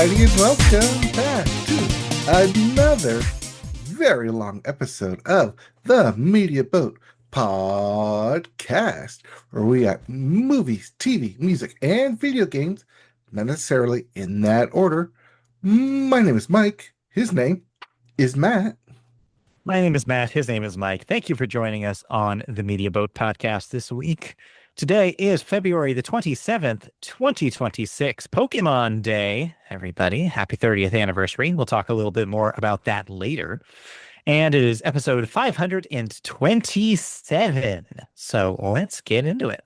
everybody, and welcome back to another very long episode of the Media Boat Podcast, where we got movies, TV, music, and video games, not necessarily in that order. My name is Mike. His name is Matt. My name is Matt. His name is Mike. Thank you for joining us on the Media Boat Podcast this week. Today is February the 27th, 2026, Pokemon Day. Everybody, happy 30th anniversary. We'll talk a little bit more about that later. And it is episode 527. So let's get into it.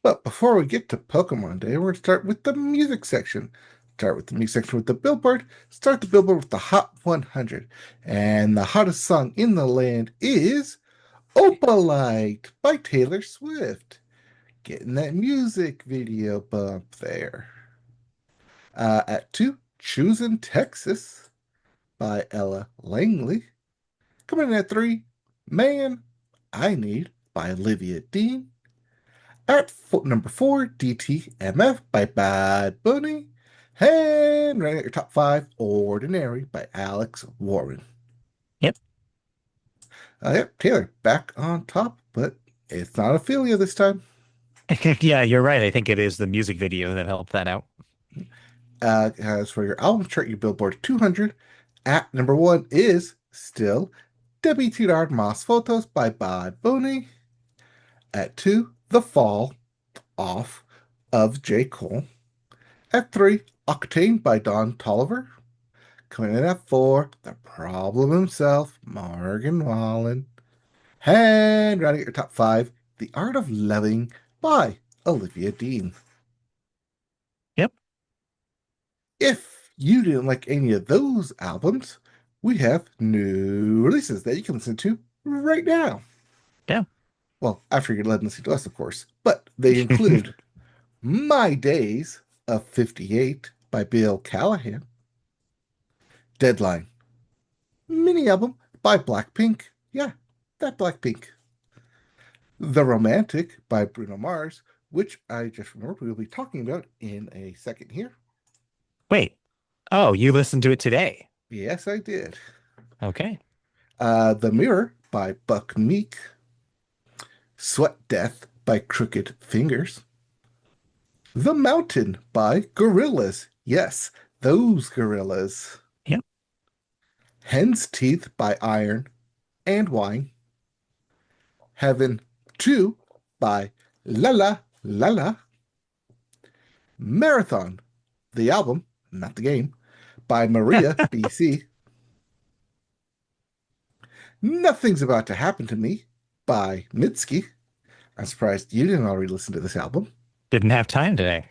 But before we get to Pokemon Day, we're going to start with the music section. Start with the music section with the Billboard. Start the Billboard with the Hot 100. And the hottest song in the land is Opalite by Taylor Swift. Getting that music video bump there. At 2, Choosing Texas by Ella Langley. Coming in at 3, Man, I Need by Olivia Dean. At number 4, DTMF by Bad Bunny. And running at your top 5, Ordinary by Alex Warren. Yep. Yep, Taylor back on top, but it's not Ophelia this time. Yeah, you're right. I think it is the music video that helped that out. As for your album chart, your Billboard 200, at number 1 is still Debbie Tirar Mas Photos by Bad Bunny. At 2, The Fall Off of J. Cole. At 3, Octane by Don Tolliver. Coming in at 4, The Problem himself, Morgan Wallen. And rounding at your top 5, The Art of Loving by Olivia Dean. Yep. If you didn't like any of those albums, we have new releases that you can listen to right now. Yeah. Well, after you're letting listen to us, of course. But they include My Days of 58 by Bill Callahan. Deadline. Mini album by Blackpink. Yeah, that Blackpink. The Romantic by Bruno Mars, which I just remembered we'll be talking about in a second here. Wait. Oh, you listened to it today? Yes, I did. Okay. The Mirror by Buck Meek. Sweat Death by Crooked Fingers. The Mountain by Gorillaz. Yes, those gorillas. Yep. Hen's Teeth by Iron and Wine. Heaven 2 by Lala Lala. Marathon, the album, not the game, by Maria BC. Nothing's About to Happen to Me by Mitski. I'm surprised you didn't already listen to this album. Didn't have time today.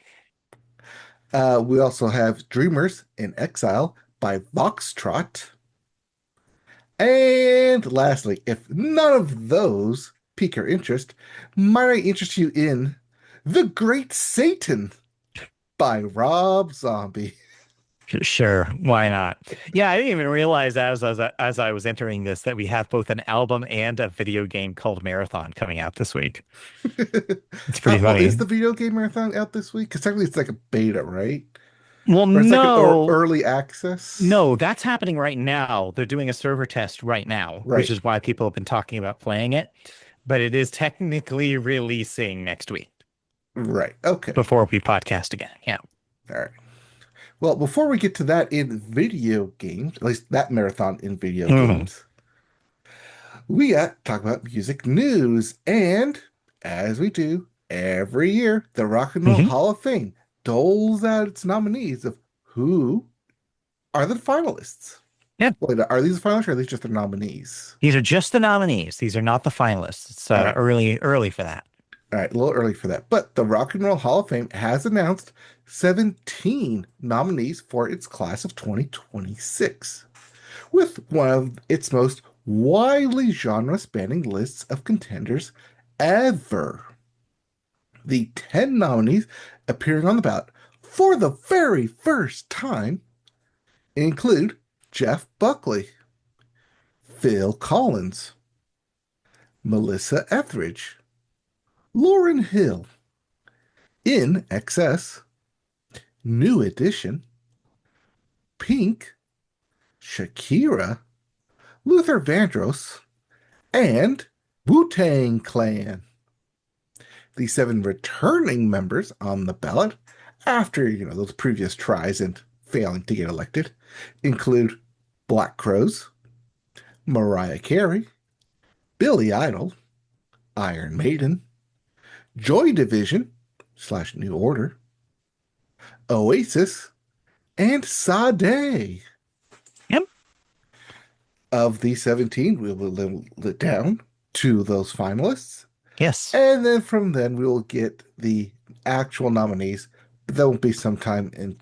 We also have Dreamers in Exile by Voxtrot. And lastly, if none of those pique your interest, might I interest you in The Great Satan by Rob Zombie. Sure, why not? Yeah, I didn't even realize as I was entering this that we have both an album and a video game called Marathon coming out this week. It's pretty funny. Is the video game Marathon out this week? Because technically it's like a beta, right? Well, Or it's no, like an early access? no, that's happening right now. They're doing a server test right now, Right. which is why people have been talking about playing it. But it is technically releasing next week Right. Okay. before we podcast again. Yeah. All right. Well, before we get to that in video games, at least that marathon in video games, we got to talk about music news. And as we do every year, the Rock and Roll Hall of Fame doles out its nominees of who are the finalists. Yeah. Wait, are these the finalists or are these just the nominees? These are just the nominees. These are not the finalists. It's All right. early for that. All right, a little early for that. But the Rock and Roll Hall of Fame has announced 17 nominees for its class of 2026, with one of its most widely genre-spanning lists of contenders ever. The 10 nominees appearing on the ballot for the very first time include Jeff Buckley, Phil Collins, Melissa Etheridge, Lauryn Hill, In Excess, New Edition, Pink, Shakira, Luther Vandross, and Wu-Tang Clan. The seven returning members on the ballot after, those previous tries and failing to get elected include Black Crowes, Mariah Carey, Billy Idol, Iron Maiden, Joy Division / New Order, Oasis, and Sade. Yep. Of the 17, we will limit it down to those finalists. Yes. And then from then, we will get the actual nominees. But that won't be sometime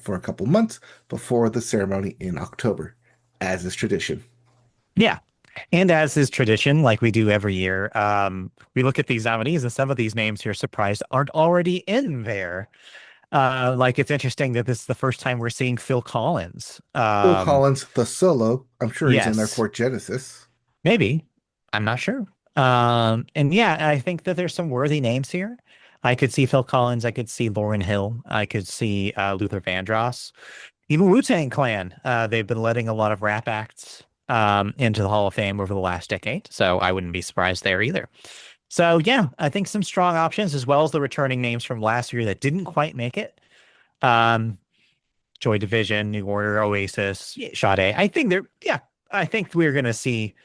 for a couple months before the ceremony in October, as is tradition. Yeah. And as is tradition, like we do every year, we look at these nominees and some of these names you're surprised aren't already in there. Like it's interesting that this is the first time we're seeing Phil Collins. Phil Collins, the solo, I'm sure he's in there Yes, for Genesis. maybe. I'm not sure. And yeah, I think that there's some worthy names here. I could see Phil Collins. I could see Lauryn Hill. I could see Luther Vandross. Even Wu-Tang Clan. They've been letting a lot of rap acts into the Hall of Fame over the last decade. So I wouldn't be surprised there either. So yeah, I think some strong options as well as the returning names from last year that didn't quite make it. Um, Joy Division, New Order, Oasis, Sade. I think we're going to see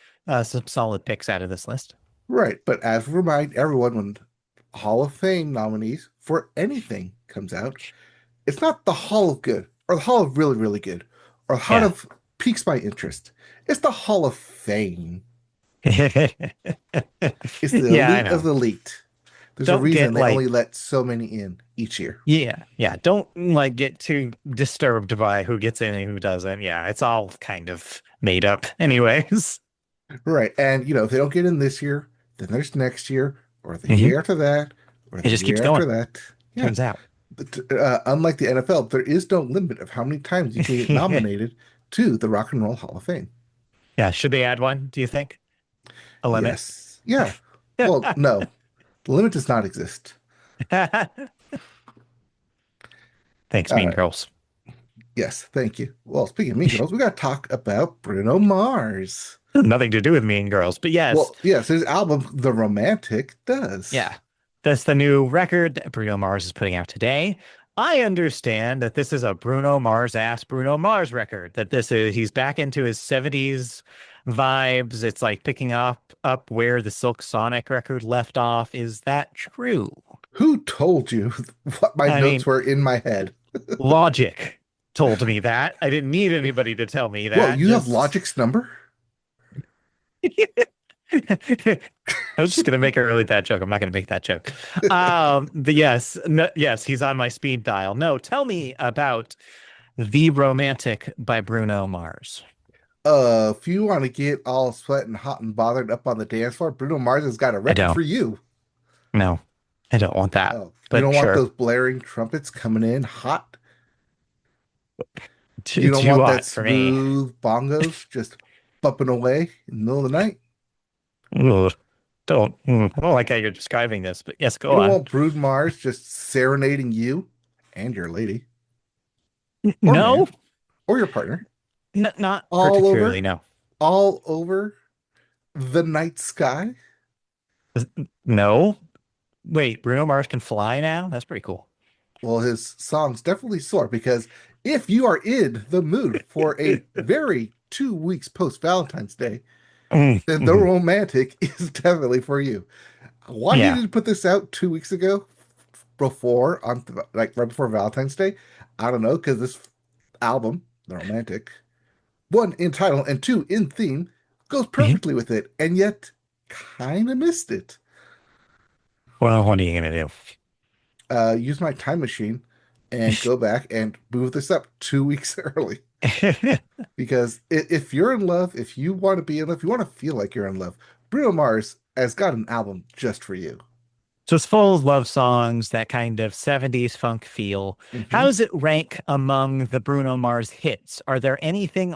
some solid picks out of this list. Right, but as we remind everyone, when Hall of Fame nominees for anything comes out, it's not the Hall of Good or the Hall of Really, Really Good or the Hall Yeah. of Piques My Interest. It's the Hall of Fame. It's the Yeah, I elite of know. the elite. There's a Don't reason get they like, only let so many in each year. yeah. Don't like get too disturbed by who gets in and who doesn't. Yeah, it's all kind of made up, anyways. Right. And, if they don't get in this year, then there's next year or the Mhm. year after that or It the just keeps year after going. that. Yeah. Turns out. But, unlike the NFL, there is no limit of how many times you can get nominated to the Rock and Roll Hall of Fame. Yeah, should they add one, do you think? A limit? Yes. Yeah. Well, no, the limit does not exist. Thanks, All Mean right. Girls. Yes. Thank you. Well, speaking of Mean Girls, we got to talk about Bruno Mars. Nothing to do with Mean Girls, but yes, Well, yes, his album, The Romantic, does. yeah. That's the new record that Bruno Mars is putting out today. I understand that this is a Bruno Mars ass Bruno Mars record. That he's back into his 70s vibes. It's like picking up where the Silk Sonic record left off. Is that true? Who told you what my I notes mean, were in my head? Logic told me that. I didn't need anybody to tell me Well, that. you have Just Logic's number? I was just gonna make a really bad joke. I'm not gonna make that joke. But yes, no, yes, he's on my speed dial. No, tell me about The Romantic by Bruno Mars. If you want to get all sweating, hot, and bothered up on the dance floor, Bruno Mars has got a I record don't. for you. No, I don't want that. Oh, you But don't want sure. those blaring trumpets coming in hot? You don't Too want that hot for me. smooth bongos just bumping away in the middle of the night? Ugh, I don't like how you're describing this, but yes, You go don't on. want Bruno Mars just serenading you and your lady or No, man or your partner not all particularly. over, No, all over the night sky? no. Wait, Bruno Mars can fly now? That's pretty cool. Well, his songs definitely soar because if you are in the mood for a very 2 weeks post Valentine's Day, then the Mhm. romantic is definitely for you. Why he Yeah. didn't put this out 2 weeks ago, before on like right before Valentine's Day, I don't know, because this album, the romantic, one in title and two in theme, goes Mhm. perfectly with it, and yet kind of missed it. Well, what are you gonna do? Use my time machine and go back and move this up 2 weeks early. Because if you're in love, if you want to be in love, if you want to feel like you're in love, Bruno Mars has got an album just for you. So it's full of love songs, that kind of 70s funk feel. How Hmm. does it rank among the Bruno Mars hits? Is there anything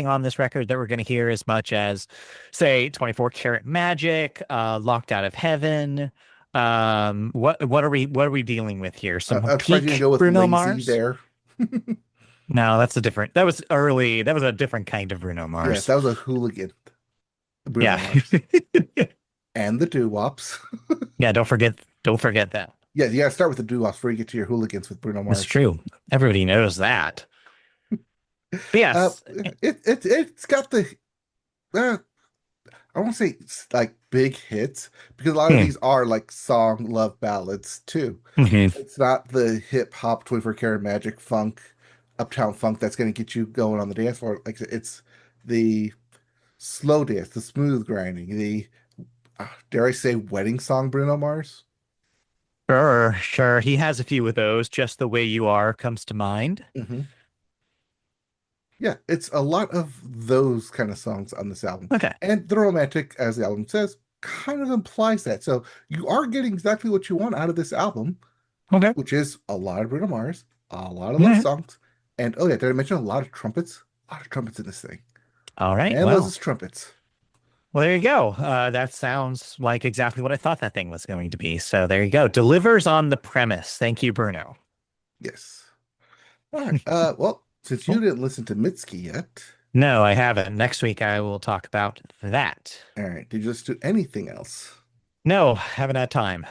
on this record that we're going to hear as much as, say, 24 Karat Magic, Locked Out of Heaven? What are we dealing with here? Some I was probably gonna peak go with Bruno Lazy Mars? there. No, that's a different. That was early. That was a different kind of Bruno Yes, Mars. that was a hooligan, Bruno Yeah. Mars. And the doo-wops. Yeah, don't forget that. Yeah, you gotta start with the doo-wops before you get to your hooligans with Bruno It's Mars. true. Everybody knows that. But Uh, yes. it's got the uh, I won't say it's like big hits because a lot of Hmm. these are like song love ballads too. Mhm. It's not the hip hop 24 karat magic funk, uptown funk that's going to get you going on the dance floor. Like it's the slow dance, the smooth grinding, the dare I say wedding song Bruno Mars. Sure, sure. He has a few of those. Just the way you are comes to mind. Hmm. Yeah, it's a lot of those kind of songs on this album. Okay. And the romantic, as the album says, kind of implies that. So you are getting exactly what you want out of this album, Okay. which is a lot of Bruno Mars, a lot of love Mhm. songs, and oh yeah, did I mention a lot of trumpets? A lot of trumpets in this thing. All right. Man loves Well, his trumpets. well, there you go. That sounds like exactly what I thought that thing was going to be. So there you go. Delivers on the premise. Thank you, Bruno. Yes. All right. Well, since you Cool. didn't listen to Mitski yet, No, I haven't. Next week I will talk about that. all right, did you listen to anything else? No, haven't had time.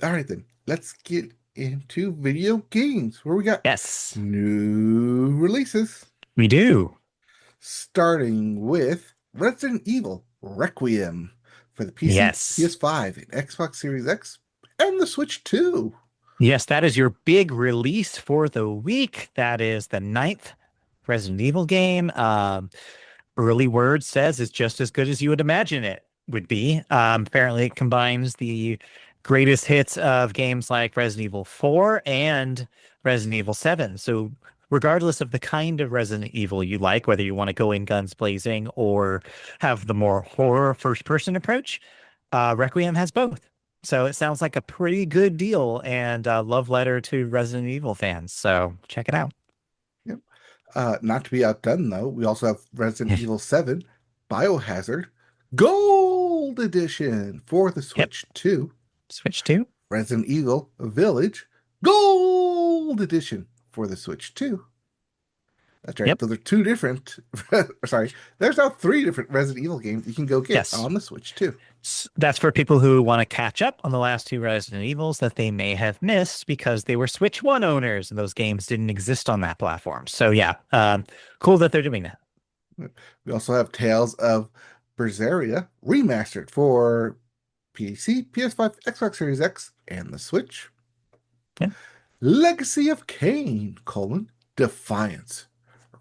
All right then, let's get into video games where we got Yes, new releases. we do. Starting with Resident Evil Requiem for the PC, Yes. PS5, and Xbox Series X, and the Switch 2. Yes, that is your big release for the week. That is the ninth Resident Evil game. Early word says it's just as good as you would imagine it would be. Apparently, it combines the greatest hits of games like Resident Evil 4 and Resident Evil 7. So, regardless of the kind of Resident Evil you like, whether you want to go in guns blazing or have the more horror first person approach, Requiem has both. So, it sounds like a pretty good deal and a love letter to Resident Evil fans. So, check it out. Yep. Not to be outdone, though, we also have Resident Evil 7 Biohazard Gold Edition for the Yep. Switch 2, Switch to. Resident Evil Village Gold Edition for the Switch 2. That's right. Yep. Those are two different, sorry, there's now three different Resident Evil games you can go get Yes. on the Switch 2. That's for people who want to catch up on the last two Resident Evils that they may have missed because they were Switch 1 owners and those games didn't exist on that platform. So yeah, cool that they're doing that. We also have Tales of Berseria remastered for PC, PS5, Xbox Series X, and the Switch. Yeah. Legacy of Kain, Defiance.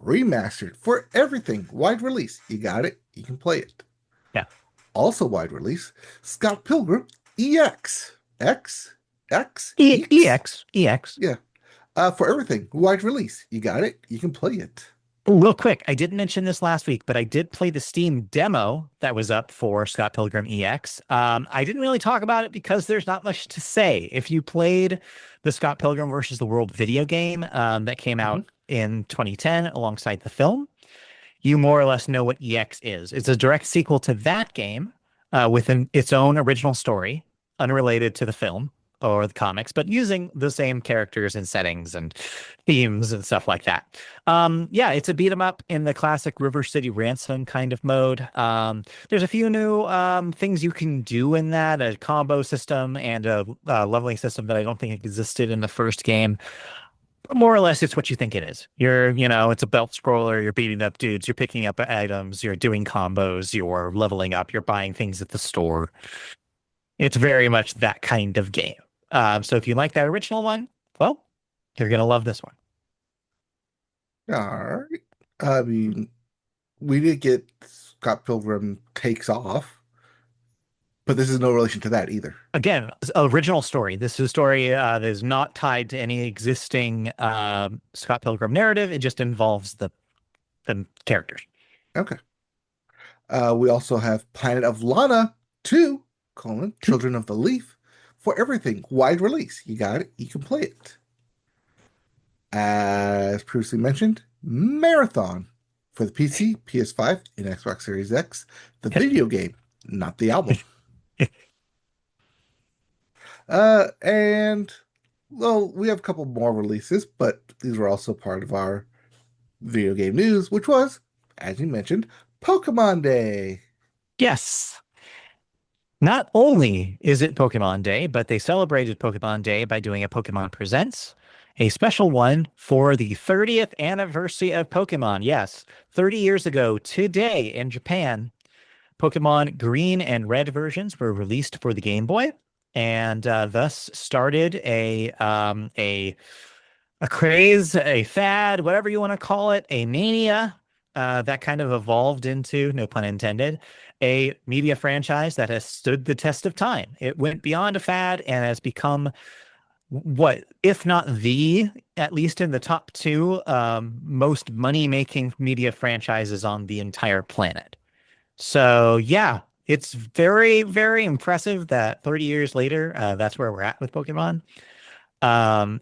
Remastered for everything. Wide release. You got it. You can play it. Yeah. Also wide release. Scott Pilgrim EX. X? X? Ex? EX, EX. Yeah. For everything. Wide release. You got it. You can play it. Real quick, I didn't mention this last week, but I did play the Steam demo that was up for Scott Pilgrim EX. I didn't really talk about it because there's not much to say. If you played the Scott Pilgrim versus the World video game that came Mhm. out in 2010 alongside the film, you more or less know what EX is. It's a direct sequel to that game with its own original story, unrelated to the film or the comics, but using the same characters and settings and themes and stuff like that. Yeah, it's a beat 'em up in the classic River City Ransom kind of mode. There's a few new things you can do in that, a combo system and a leveling system that I don't think existed in the first game. More or less, it's what you think it is. It's a belt scroller. You're beating up dudes. You're picking up items. You're doing combos. You're leveling up. You're buying things at the store. It's very much that kind of game. So if you like that original one, well, you're gonna love this one. All right. I mean, we did get Scott Pilgrim Takes Off, but this is no relation to that either. Again, original story. This is a story that is not tied to any existing Scott Pilgrim narrative. It just involves the characters. Okay. We also have Planet of Lana 2, Children of the Leaf, for everything. Wide release. You got it. You can play it. As previously mentioned, Marathon for the PC, PS5, and Xbox Series X. The video game, not the album. And well, we have a couple more releases, but these were also part of our video game news, which was, as you mentioned, Pokemon Day. Yes. Not only is it Pokemon Day, but they celebrated Pokemon Day by doing a Pokemon Presents, a special one for the 30th anniversary of Pokemon. Yes, 30 years ago today in Japan, Pokemon Green and Red versions were released for the Game Boy, and thus started a craze, a fad, whatever you want to call it, a mania that kind of evolved into, no pun intended, a media franchise that has stood the test of time. It went beyond a fad and has become what, if not the, at least in the top two, most money-making media franchises on the entire planet. So yeah, it's very, very impressive that 30 years later, that's where we're at with Pokemon.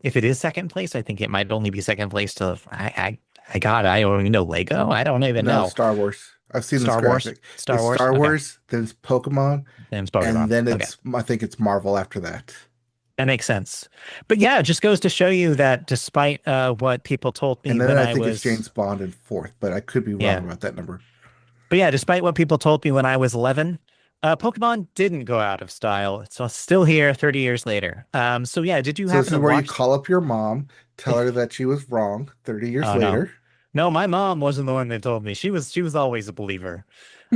If it is second place, I think it might only be second place to I don't even know, Lego. I don't even No, know. Star Wars. I've seen this Star Wars. graphic. Star It's Wars. Star Okay. Wars, then it's Pokemon, Then it's and Pokemon. then Okay. I think it's Marvel after that. That makes sense. But yeah, it just goes to show you that despite what people told me And then when I I think it's was, James Bond in fourth, but I could be wrong yeah. about that number. But yeah, despite what people told me when I was 11, Pokemon didn't go out of style. It's still here 30 years later. So yeah, did you So this happen is to where you watch? call up your mom, tell her that she was wrong 30 years Oh no. later. No, my mom wasn't the one that told me. She was always a believer.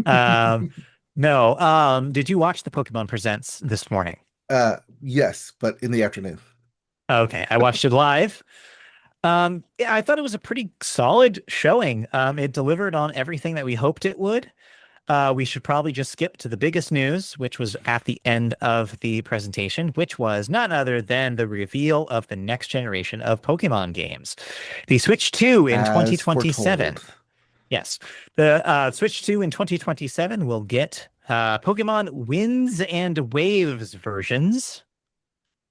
Um, no. Did you watch the Pokemon Presents this morning? Yes, but in the afternoon. Okay, I watched it live. Yeah, I thought it was a pretty solid showing. It delivered on everything that we hoped it would. We should probably just skip to the biggest news, which was at the end of the presentation, which was none other than the reveal of the next generation of Pokemon games. The Switch 2 in As 2027. foretold. Yes, the Switch 2 in 2027 will get Pokemon Winds and Waves versions.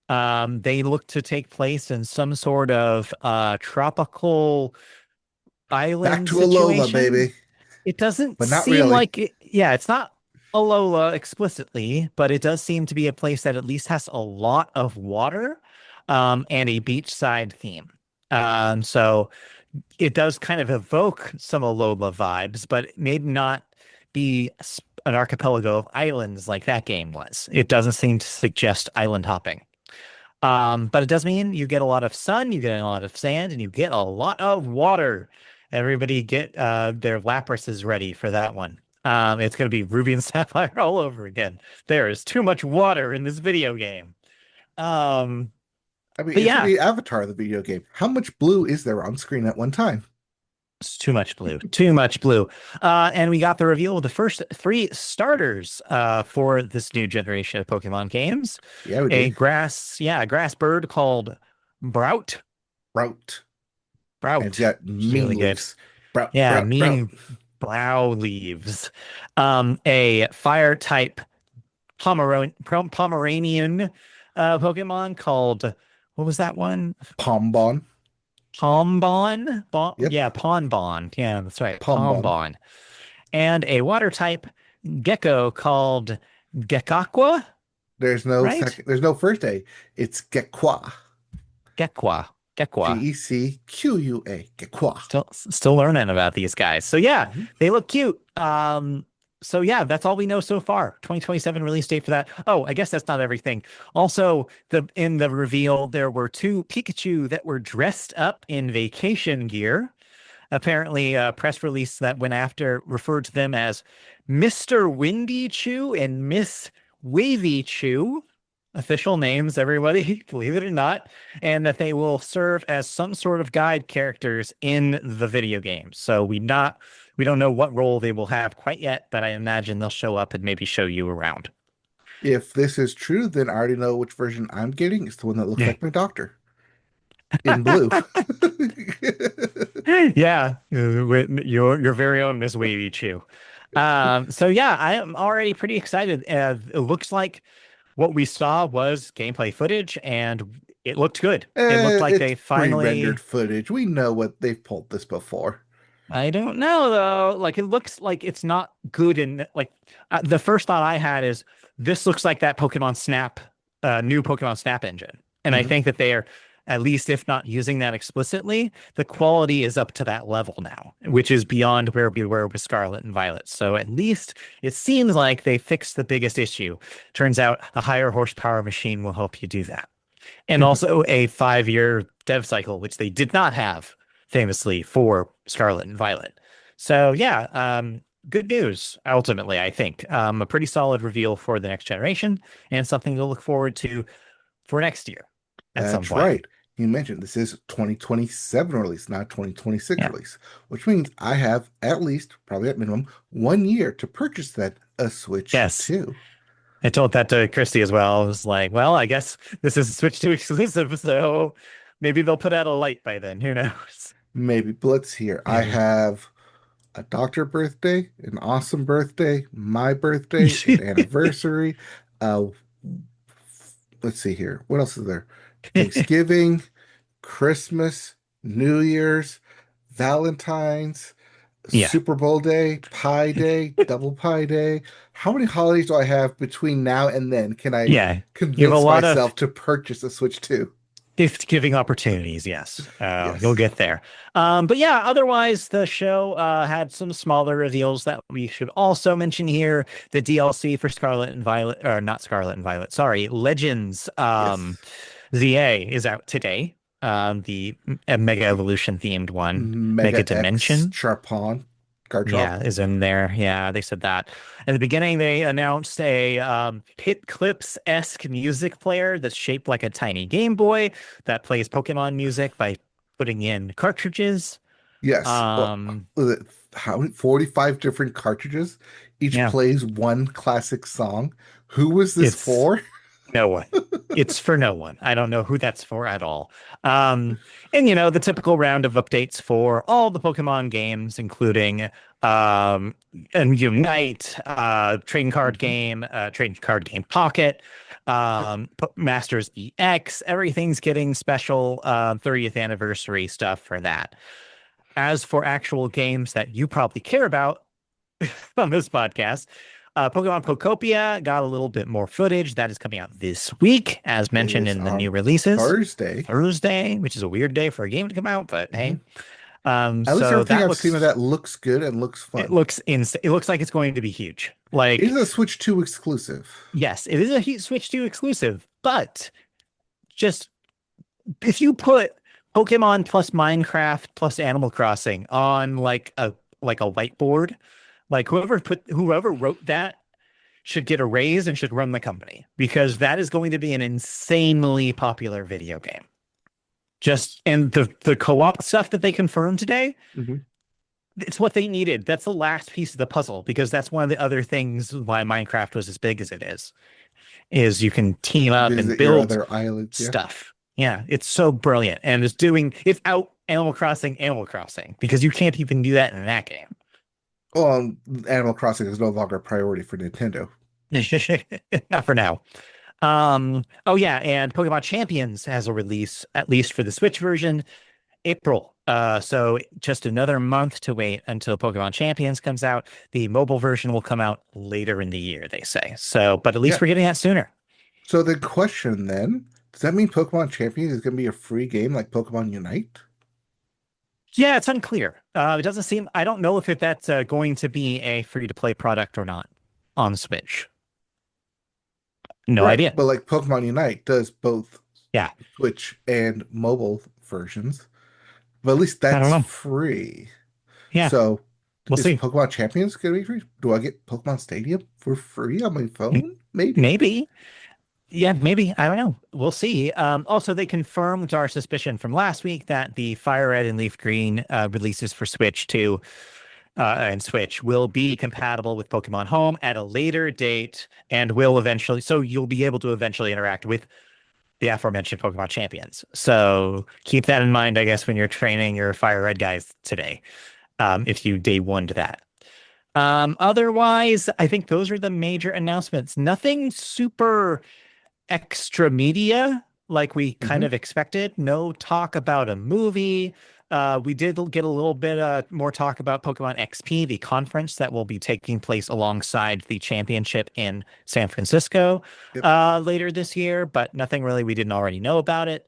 They look to take place in some sort of tropical Back island to Alola, situation. baby. It doesn't But not seem really. like it, yeah, it's not Alola explicitly, but it does seem to be a place that at least has a lot of water, and a beachside theme. So it does kind of evoke some Alola vibes, but it may not be an archipelago of islands like that game was. It doesn't seem to suggest island hopping. But it does mean you get a lot of sun, you get a lot of sand, and you get a lot of water. Everybody get their Laprases ready for that one. It's going to be Ruby and Sapphire all over again. There is too much water in this video game. Um, I mean, but it's going to yeah, be Avatar, the video game. How much blue is there on screen at one time? it's too much blue, too much blue. And we got the reveal of the first three starters for this new generation of Pokemon games. Yeah, we did. A grass bird called Brout. Route. And it's Brout. got It's really mean good. leaves. Brout, Yeah, brout, brout. mean brow leaves. A fire type Pomeranian Pokemon called, what was that one? Pombon. Pombon? Yep. Yeah, Ponbon. Yeah, that's right. Pombon. Pombon. And a water type gecko called Gekakwa, There's no right? second. There's no first A. It's Gekwa. Gekwa. Gekwa. Gequa. Gekwa. Still learning about these guys. So yeah, Mhm. they look cute. So yeah, that's all we know so far. 2027 release date for that. Oh, I guess that's not everything. Also, in the reveal, there were two Pikachu that were dressed up in vacation gear. Apparently, a press release that went after referred to them as Mr. Windy Chew and Miss Wavy Chew. Official names, everybody, believe it or not, and that they will serve as some sort of guide characters in the video game. So we don't know what role they will have quite yet, but I imagine they'll show up and maybe show you around. If this is true, then I already know which version I'm getting. It's the one that looks Yeah. like my doctor in blue. Yeah, with your very own Miss Wavy Chew. So yeah, I am already pretty excited. It looks like what we saw was gameplay footage, and it looked good. It looked like It's they pre-rendered finally. footage. We know what they've pulled this before. I don't know though. Like it looks like it's not good, and like the first thought I had is this looks like that Pokemon Snap, new Pokemon Snap engine, and I Mhm. think that they are. at least if not using that explicitly, the quality is up to that level now, which is beyond where we were with Scarlet and Violet. So at least it seems like they fixed the biggest issue. Turns out a higher horsepower machine will help you do that. And also a 5-year dev cycle, which they did not have famously for Scarlet and Violet. So yeah, good news ultimately, I think. A pretty solid reveal for the next generation and something to look forward to for next year at some That's point. right. You mentioned this is 2027 release, not 2026 Yeah. release, which means I have at least, probably at minimum, 1 year to purchase that a Switch Yes. 2. I told that to Christy as well. I was like, well, I guess this is a Switch 2 exclusive, so maybe they'll put out a light by then. Who knows? Maybe, but let's hear. I Maybe. have a doctor birthday, an awesome birthday, my birthday, an anniversary. Uh, let's see here. What else is there? Thanksgiving, Christmas, New Year's, Valentine's, Yeah. Super Bowl day, Pie Day, Double Pie Day. How many holidays do I have between now and then? Can I Yeah. You have a convince lot of myself to purchase a Switch 2? gift giving opportunities. Yes. You'll Yes. get there. But yeah, otherwise, the show had some smaller reveals that we should also mention here. The DLC for Scarlet and Violet, or not Scarlet and Violet, sorry, Legends Yes. ZA is out today. The Mega Evolution themed one, Mega Mega X Dimension. Charpon Garchomp. Yeah, is in there. Yeah, they said that. In the beginning, they announced a Hit Clips-esque music player that's shaped like a tiny Game Boy that plays Pokemon music by putting in cartridges. Yes. Um, How many? 45 different cartridges. Each yeah, plays one classic song. Who was this it's for? no one. It's for no one. I don't know who that's for at all. Um, and you know, the typical round of updates for all the Pokemon games, including um and Unite, Mhm. Trading Card Game Pocket, Masters EX, everything's getting special 30th anniversary stuff for that. As for actual games that you probably care about, on this podcast. Pokemon Pocopia got a little bit more footage. That is coming out this week, as It mentioned is in the new on releases. Thursday. Thursday, which is a weird day for a game to come out, but hey. Mhm. At least So everything that I've seen of looks that looks good and looks it fun. looks it looks like it's going to be huge. It is Like, a Switch 2 exclusive. yes, it is a Switch 2 exclusive, but just if you put Pokemon plus Minecraft plus Animal Crossing on like a whiteboard, like whoever wrote that should get a raise and should run the company because that is going to be an insanely popular video game. Just and the co-op stuff that they confirmed today, Mhm. it's what they needed. That's the last piece of the puzzle because that's one of the other things why Minecraft was as big as it is you can team up and Visit your build other islands. Yeah. stuff. Yeah, it's so brilliant and it's out Animal Crossing because you can't even do that in that game. Well, Animal Crossing is no longer a priority for Nintendo. Not for now. Oh yeah, and Pokemon Champions has a release, at least for the Switch version, April. So just another month to wait until Pokemon Champions comes out. The mobile version will come out later in the year, they say. So, but at least Yeah. we're getting that sooner. So the question then, does that mean Pokemon Champions is going to be a free game like Pokemon Unite? Yeah, it's unclear. It doesn't seem, I don't know if that's going to be a free to play product or not on Switch. No Right. idea. But like Pokemon Unite does both Yeah, Switch and mobile versions, but at least I don't that's know. free. Yeah, So we'll is see. Pokemon Champions going to be free? Do I get Pokemon Stadium for free on my M- phone? Maybe. Maybe. Yeah, maybe. I don't know. We'll see. Also, they confirmed our suspicion from last week that the Fire Red and Leaf Green releases for Switch 2 and Switch will be compatible with Pokemon Home at a later date and will eventually, so you'll be able to eventually interact with the aforementioned Pokemon champions. So keep that in mind, I guess, when you're training your Fire Red guys today, if you day one to that. Otherwise, I think those are the major announcements. Nothing super extra media like we kind Hmm. of expected. No talk about a movie. We did get a little bit more talk about Pokemon XP, the conference that will be taking place alongside the championship in San Francisco Yep. later this year, but nothing really we didn't already know about it.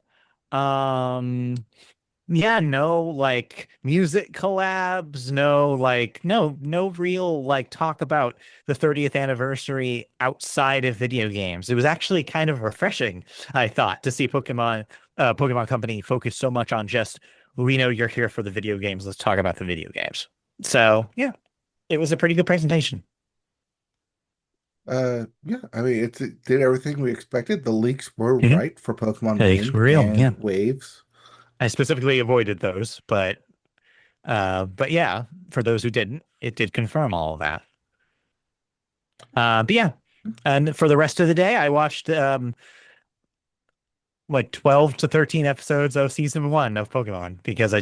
Yeah, no like music collabs, no real like talk about the 30th anniversary outside of video games. It was actually kind of refreshing, I thought, to see Pokemon Company focus so much on just we know you're here for the video games. Let's talk about the video games. So yeah, it was a pretty good presentation. Yeah, I mean, it did everything we expected. The leaks were Mhm. right for Pokemon Thanks Wind for real. and Yeah. Waves. I specifically avoided those, but yeah, for those who didn't, it did confirm all of that. But yeah, and for the rest of the day, I watched like 12 to 13 episodes of season one of Pokemon because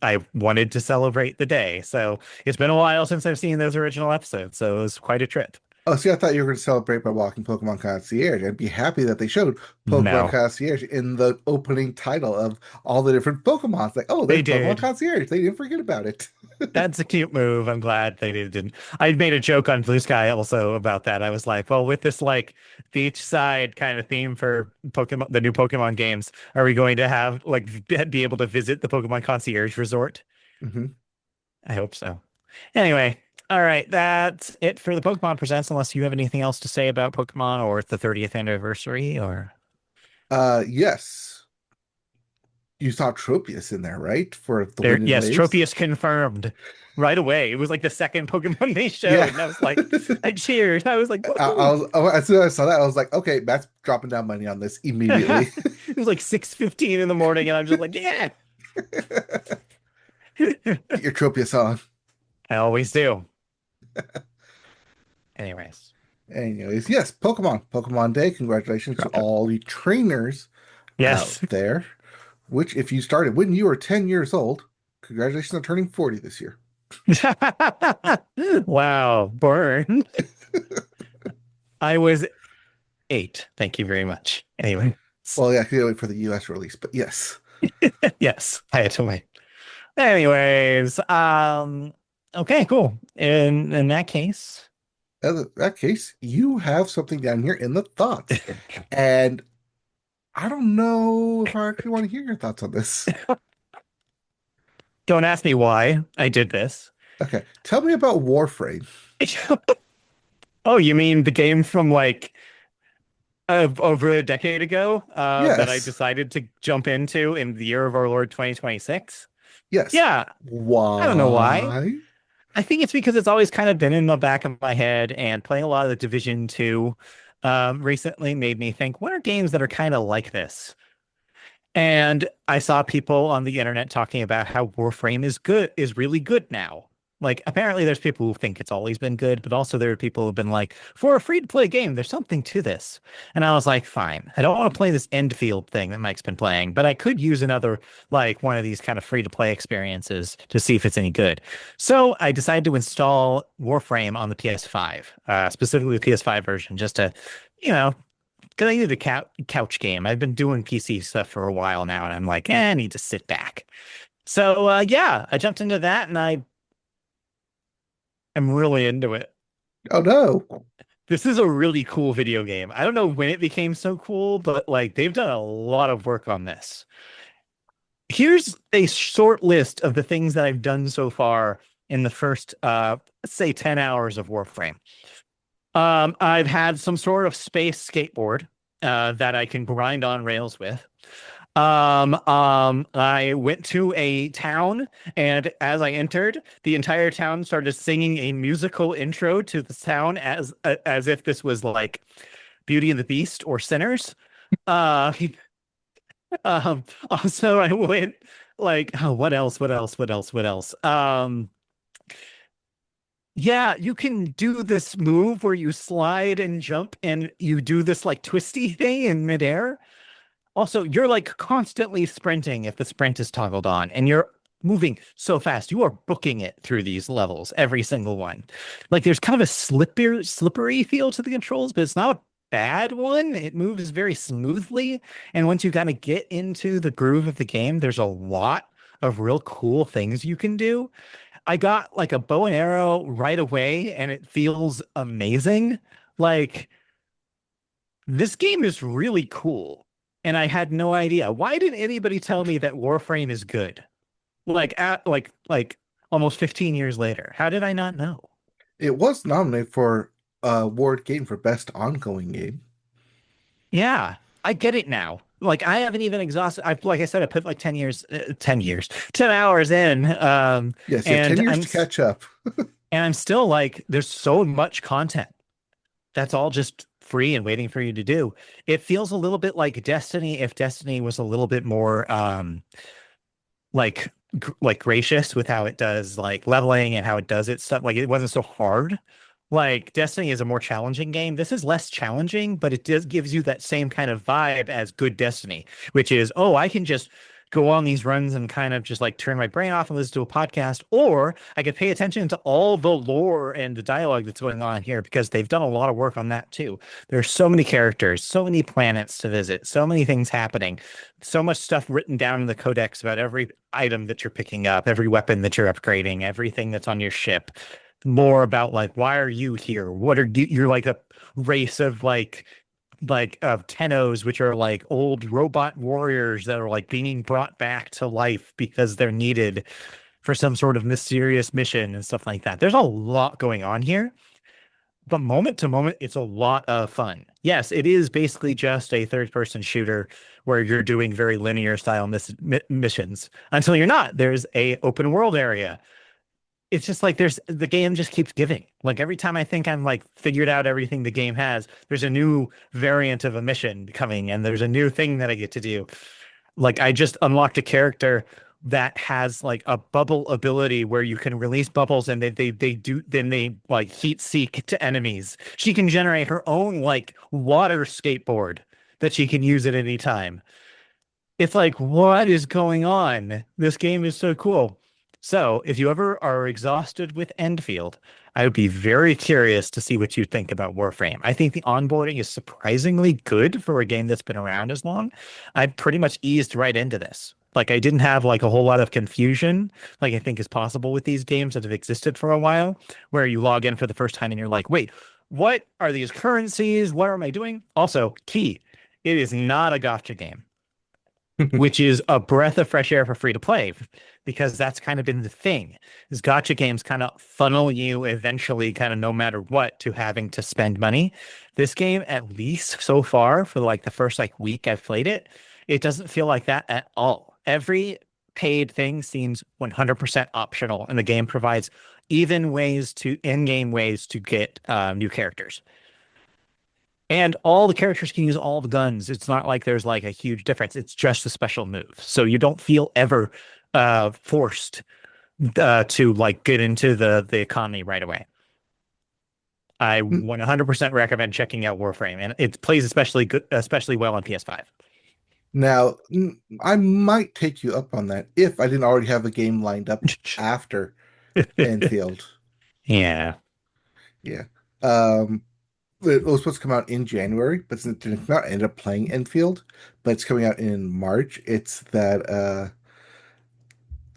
I wanted to celebrate the day. So it's been a while since I've seen those original episodes, so it was quite a trip. Oh, see, I thought you were going to celebrate by walking Pokemon Concierge. I'd be happy that they showed Pokemon No, Concierge in the opening title of all the different Pokemon. It's like, oh, they there's Pokemon did. Concierge. They didn't forget about it. That's a cute move. I'm glad they didn't. I made a joke on Blue Sky also about that. I was like, well, with this like beachside kind of theme for Pokemon, the new Pokemon games, are we going to have like be able to visit the Pokemon Concierge Resort? Hmm. I hope so. Anyway, all right, that's it for the Pokemon Presents, unless you have anything else to say about Pokemon or the 30th anniversary or Yes. You saw Tropius in there, right? For the there. Wind and Yes, Waves. Tropius confirmed right away. It was like the second Pokemon they Yeah. showed, and I was like, I cheered. I was like, I woohoo. was as soon as I saw that, I was like, okay, Matt's dropping down money on this immediately. It was like 6:15 in the morning, and I'm just like, yeah. Get your Tropius on. I always do. Anyways, Anyways, yes, Pokemon Day. Congratulations to dropped it. all the trainers out Yes. there. Which, if you started when you were 10 years old, congratulations on turning 40 this year. Wow, burn. I was 8. Thank you very much. Anyway, Well, yeah, I can't wait for the US release, but yes. yes, I had to wait. Anyways, okay, cool. In that case, In that case, you have something down here in the thoughts. And I don't know if I actually want to hear your thoughts on this. don't ask me why I did this. Okay, tell me about Warframe. Oh, you mean the game from like over a decade ago, that I Yes, decided to jump into in the year of our Lord 2026? yes. Yeah, I don't know why. Why? I think it's because it's always kind of been in the back of my head, and playing a lot of the Division 2 recently made me think, what are games that are kind of like this? And I saw people on the internet talking about how Warframe is really good now. Like, apparently, there's people who think it's always been good, but also there are people who've been like, for a free to play game, there's something to this. And I was like, fine, I don't want to play this Endfield thing that Mike's been playing, but I could use another, like, one of these kind of free to play experiences to see if it's any good. So I decided to install Warframe on the PS5, specifically the PS5 version, just to, you know, because I needed a couch game. I've been doing PC stuff for a while now, and I'm like, I need to sit back. So yeah, I jumped into that, and I am really into it. Oh no. This is a really cool video game. I don't know when it became so cool, but like they've done a lot of work on this. Here's a short list of the things that I've done so far in the first, let's say, 10 hours of Warframe. I've had some sort of space skateboard that I can grind on rails with. I went to a town, and as I entered, the entire town started singing a musical intro to the town as if this was like Beauty and the Beast or Sinners. Uh, also I went like, oh, what else? What else? What else? What else? Yeah, you can do this move where you slide and jump and you do this like twisty thing in midair. Also, you're like constantly sprinting if the sprint is toggled on, and you're moving so fast. You are booking it through these levels, every single one. Like there's kind of a slippery feel to the controls, but it's not a bad one. It moves very smoothly. And once you kind of get into the groove of the game, there's a lot of real cool things you can do. I got like a bow and arrow right away, and it feels amazing. Like this game is really cool. and I had no idea. Why didn't anybody tell me that Warframe is good? Like almost 15 years later. How did I not know? It was nominated for award game for best ongoing game. Yeah, I get it now. Like I haven't even exhausted. I've like I said, I put like 10 years, 10 hours in. Yes, you have 10 And years to catch up. I'm still like, there's so much content that's all just free and waiting for you to do. It feels a little bit like Destiny if Destiny was a little bit more like gracious with how it does like leveling and how it does its stuff. Like it wasn't so hard. Like Destiny is a more challenging game. This is less challenging, but it does gives you that same kind of vibe as good Destiny, which is, oh, I can just go on these runs and kind of just like turn my brain off and listen to a podcast, or I could pay attention to all the lore and the dialogue that's going on here because they've done a lot of work on that too. There's so many characters, so many planets to visit, so many things happening, so much stuff written down in the codex about every item that you're picking up, every weapon that you're upgrading, everything that's on your ship. More about like, why are you here? What are you? You're like a race of like of Tennos, which are like old robot warriors that are like being brought back to life because they're needed for some sort of mysterious mission and stuff like that. There's a lot going on here, but moment to moment, it's a lot of fun. Yes, it is basically just a third person shooter where you're doing very linear style missions until you're not. There's a open world area. It's just like there's the game just keeps giving. Like every time I think I'm like figured out everything the game has, there's a new variant of a mission coming and there's a new thing that I get to do. Like I just unlocked a character that has like a bubble ability where you can release bubbles and they do then they like heat seek to enemies. She can generate her own like water skateboard that she can use at any time. It's like, what is going on? This game is so cool. So, if you ever are exhausted with Enfield, I would be very curious to see what you think about Warframe. I think the onboarding is surprisingly good for a game that's been around as long. I pretty much eased right into this. Like I didn't have like a whole lot of confusion, like I think is possible with these games that have existed for a while, where you log in for the first time and you're like, wait, what are these currencies? What am I doing? Also, key, it is not a gotcha game, which is a breath of fresh air for free to play because that's kind of been the thing is gotcha games kind of funnel you eventually kind of no matter what to having to spend money. This game, at least so far for like the first like week I've played it, it doesn't feel like that at all. Every paid thing seems 100% optional and the game provides even ways to in-game ways to get new characters. And all the characters can use all the guns. It's not like there's like a huge difference. It's just a special move. So you don't feel ever forced to like get into the economy right away. I 100% recommend checking out Warframe, and it plays especially good, especially well on PS5. Now, I might take you up on that if I didn't already have a game lined up after Enfield. Yeah. Yeah. Um, it was supposed to come out in January, but since it did not end up playing Enfield, but it's coming out in March. It's that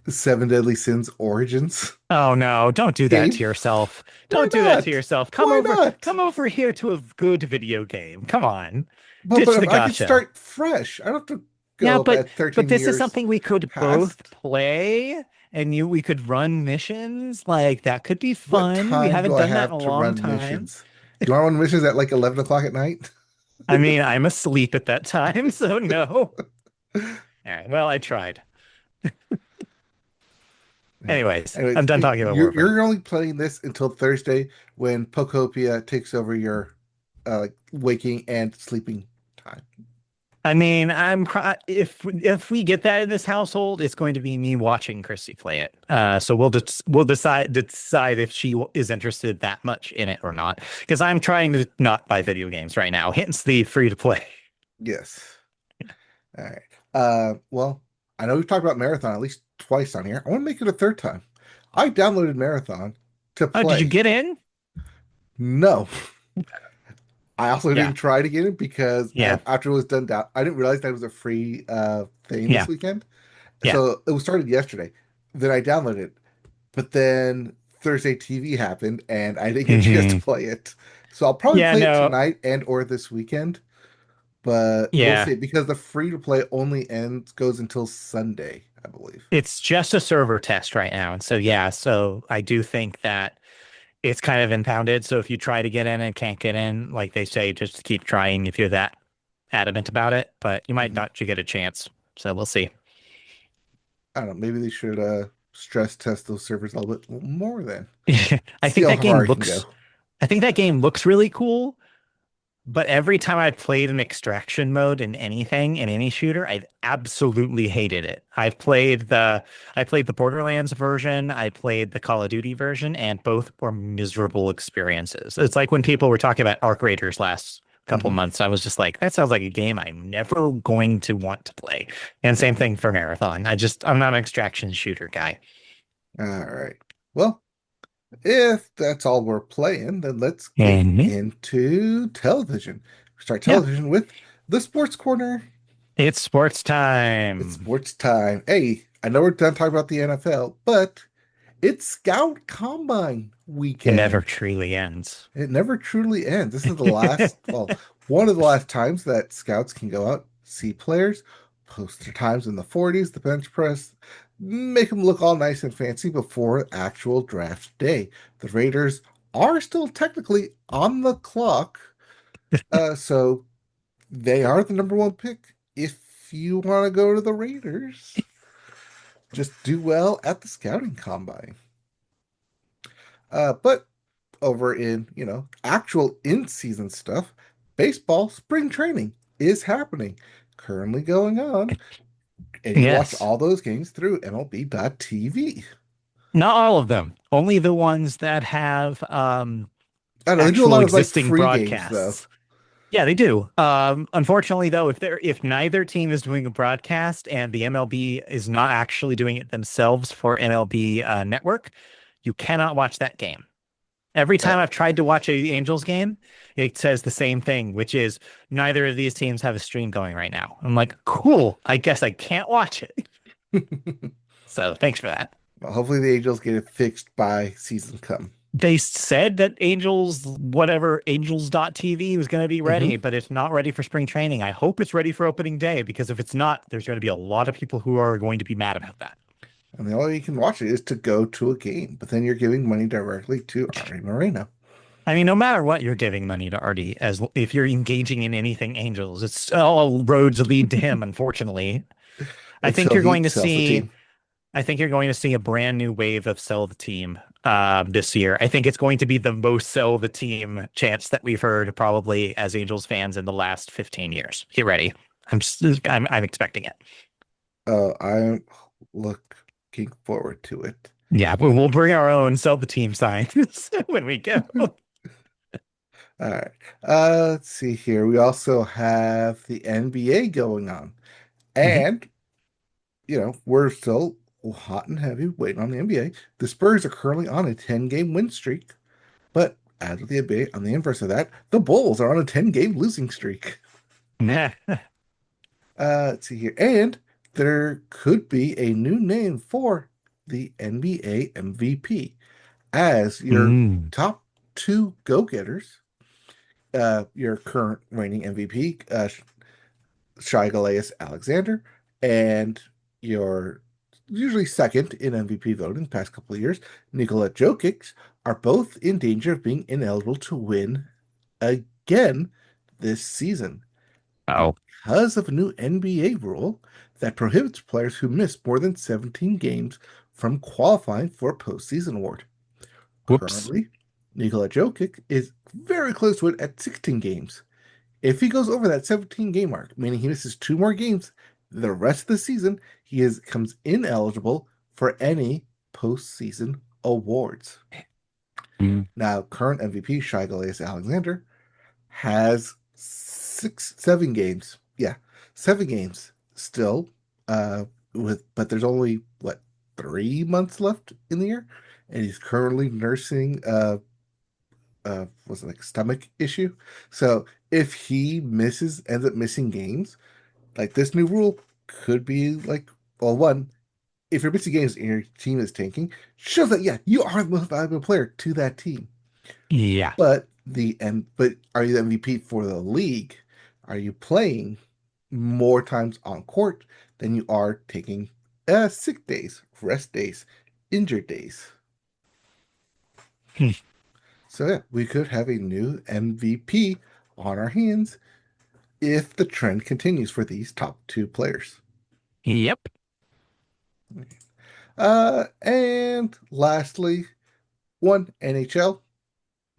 Seven Deadly Sins Origins Oh no, don't do that game. to yourself. Why Don't do that to not? yourself. Why not? Come over here to a good video game. Come on. But Ditch if the I could gotcha. start fresh, I don't have to Yeah, go about but 13 this is years something we could both past. play and we could run missions. Like that could be What fun. We time do haven't I done that in have a to long run time. missions? Do I run missions at like 11 o'clock at night? I mean, I'm asleep at that time, so no. All right, well, I tried. Yeah. Anyways, I'm Anyways, done talking about Warframe. you're only playing this until Thursday when Pokopia takes over your waking and sleeping time. I mean, if we get that in this household, it's going to be me watching Chrissy play it. So we'll decide if she is interested that much in it or not. Because I'm trying to not buy video games right now. Hence the free to play. Yes. All right. Well, I know we've talked about Marathon at least twice on here. I want to make it a third time. I downloaded Marathon to Oh, did you play. get in? No, I also Yeah, didn't try to get it because yeah, after it was done, I didn't realize that it was a free thing this yeah, weekend. yeah. So it was started yesterday. Then I downloaded it, but then Thursday TV happened, and I didn't get a chance to Hmm. play it. So I'll probably Yeah, play it no. tonight and or this weekend. but we'll Yeah, see because the free to play only ends goes until Sunday, I believe. it's just a server test right now. And so, yeah, so I do think that it's kind of impounded. So if you try to get in and can't get in, like they say, just keep trying if you're that adamant about it, but you might Mhm. not you get a chance. So we'll see. I don't know. Maybe they should stress test those servers a little bit more then. I See think how that far game I can go. looks I think that game looks really cool. But every time I've played an extraction mode in anything, in any shooter, I've absolutely hated it. I played the Borderlands version, I played the Call of Duty version, and both were miserable experiences. It's like when people were talking about Arc Raiders last couple Hmm. months, I was just like, that sounds like a game I'm never going to want to play. And same thing for Marathon. I'm not an extraction shooter guy. All right. Well, if that's all we're playing, then let's get And into television. Start yeah, television with the Sports Corner. it's sports It's time. sports time. Hey, I know we're done talking about the NFL, but it's Scout Combine It never weekend. truly ends. It never truly ends. This is the last, well, one of the last times that scouts can go out, see players, post their times in the 40s, the bench press, make them look all nice and fancy before actual draft day. The Raiders are still technically on the clock, so they are the number one pick. If you want to go to the Raiders, just do well at the scouting combine. But over in, actual in-season stuff, baseball spring training is happening, currently going on, and you can watch Yes. all those games through MLB.TV. Not all of them, only the ones that have I don't know, they do a actual lot of like existing free games though. broadcasts. Yeah, they do. Unfortunately, though, if neither team is doing a broadcast and the MLB is not actually doing it themselves for MLB Network, you cannot watch that game. Every Uh, time I've tried to watch a Angels game, it says the same thing, which is neither of these teams have a stream going right now. I'm like, cool. I guess I can't watch it. So thanks for that. Hopefully the Angels get it fixed by season come. They said that Angels.tv was going to be ready, Hmm. but it's not ready for spring training. I hope it's ready for opening day because if it's not, there's going to be a lot of people who are going to be mad about that. And the only way you can watch it is to go to a game, but then you're giving money directly to Ari Moreno. I mean, no matter what you're giving money to Artie, as if you're engaging in anything Angels, it's all roads lead to him, unfortunately. I think Until you're he going to sells the see team. I think you're going to see a brand new wave of sell the team this year. I think it's going to be the most sell the team chance that we've heard probably as Angels fans in the last 15 years. Get ready. I'm expecting it. I'm looking forward to it. Yeah, we'll bring our own sell the team signs when we go. All right. Let's see here. We also have the NBA going on. Mhm. And, we're still hot and heavy waiting on the NBA. The Spurs are currently on a 10-game win streak. But as of the NBA, on the inverse of that, the Bulls are on a 10-game losing streak. Nah. Let's see here. And there could be a new name for the NBA MVP as your Mm. top two go-getters, your current reigning MVP, Shai Alexander, and your usually second in MVP voting the past couple of years, Nikola Jokic, are both in danger of being ineligible to win again this season Oh, because of a new NBA rule that prohibits players who miss more than 17 games from qualifying for a postseason award. whoops. Currently, Nikola Jokic is very close to it at 16 games. If he goes over that 17 game mark, meaning he misses two more games the rest of the season, he comes ineligible for any postseason awards. Mm. Now, current MVP Shai Alexander has 7 games. Yeah, 7 games still. But there's only what 3 months left in the year, and he's currently nursing was it like stomach issue. So if he ends up missing games, like this new rule could be like, well, one, if you're missing games and your team is tanking, shows that yeah, you are the most valuable player to that team. Yeah. But are you the MVP for the league? Are you playing more times on court than you are taking sick days, rest days, injured days? Hmm. So yeah, we could have a new MVP on our hands if the trend continues for these top two players. Yep. And lastly, one NHL.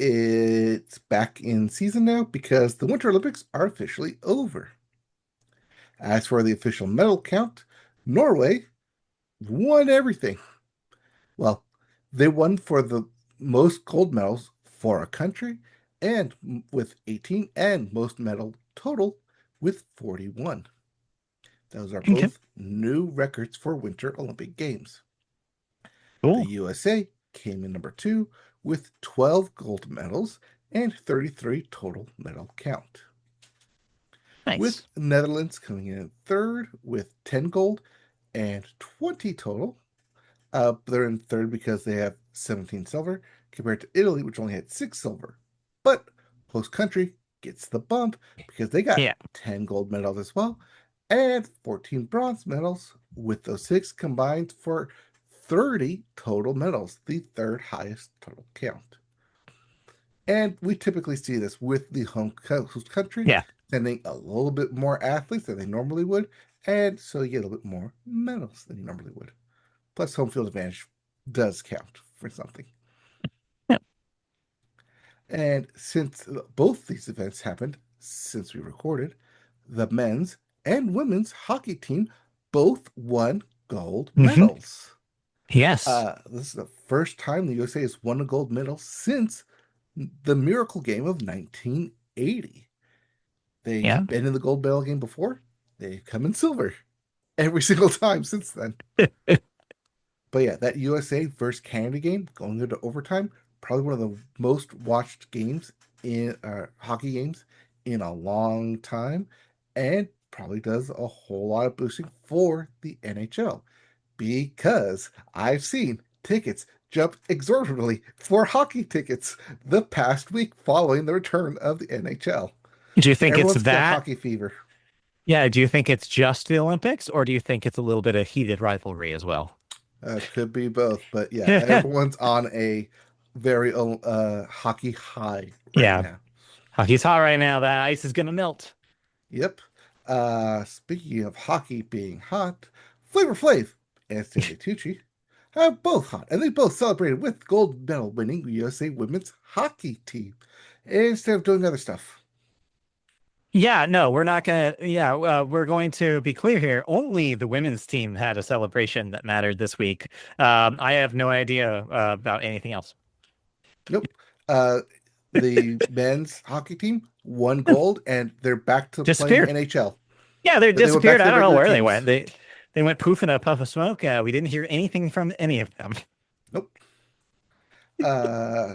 It's back in season now because the Winter Olympics are officially over. As for the official medal count, Norway won everything. Well, they won for the most gold medals for a country and with 18 and most medal total with 41. Those are Okay. both new records for Winter Olympic Games. The Cool. USA came in number two with 12 gold medals and 33 total medal count. With Nice. Netherlands coming in third with 10 gold and 20 total. They're in third because they have 17 silver compared to Italy, which only had 6 silver. But host country gets the bump because they got Yeah. 10 gold medals as well and 14 bronze medals, with those 6 combined for 30 total medals, the third highest total count. And we typically see this with the host country Yeah. sending a little bit more athletes than they normally would, and so you get a little bit more medals than you normally would. Plus, home field advantage does count for something. Yeah. And since both these events happened since we recorded, the men's and women's hockey team both won gold Hmm. medals. Yes. This is the first time the USA has won a gold medal since the Miracle Game of 1980. They've Yeah. been in the gold medal game before. They've come in silver every single time since then. But yeah, that USA versus Canada game going into overtime, probably one of the most watched games in hockey games in a long time, and probably does a whole lot of boosting for the NHL because I've seen tickets jump exorbitantly for hockey tickets the past week following the return of the NHL. Do you think it's Everyone's got that? hockey fever. Yeah. Do you think it's just the Olympics, or do you think it's a little bit of heated rivalry as well? Could be both, but yeah, everyone's on a very hockey high right Yeah. now. Hockey's hot right now. That ice is gonna melt. Yep. Speaking of hockey being hot, Flavor Flav and Stanley Tucci have both hot, and they both celebrated with gold medal winning USA women's hockey team instead of doing other stuff. Yeah, no, we're not gonna. Yeah, we're going to be clear here. Only the women's team had a celebration that mattered this week. I have no idea about anything else. Nope. Uh, the men's hockey team won gold, and they're back to playing Disappeared. NHL. Yeah, they They went back disappeared. to I their don't know regular where they teams. went. They went poof in a puff of smoke. We didn't hear anything from any of them. Nope. Uh,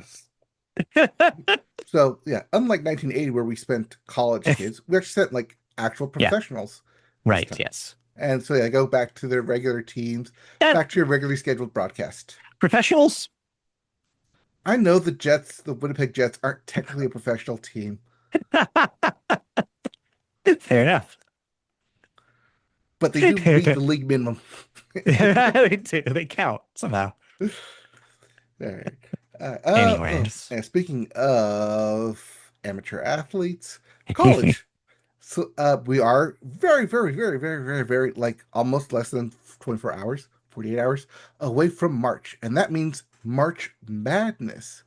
So yeah, unlike 1980 where we spent college kids, we actually sent like actual Yeah, professionals this right. time. Yes. And so yeah, go back to their regular teams, Yeah, back to your regularly scheduled broadcast. professionals. I know the Jets, the Winnipeg Jets, aren't technically a professional team, Fair enough. but they do meet the league minimum. They do. They count somehow. All right. Anyways. And speaking of amateur athletes, college. So we are very, very, very, very, very, very like almost less than 24 hours, 48 hours away from March. And that means March Madness.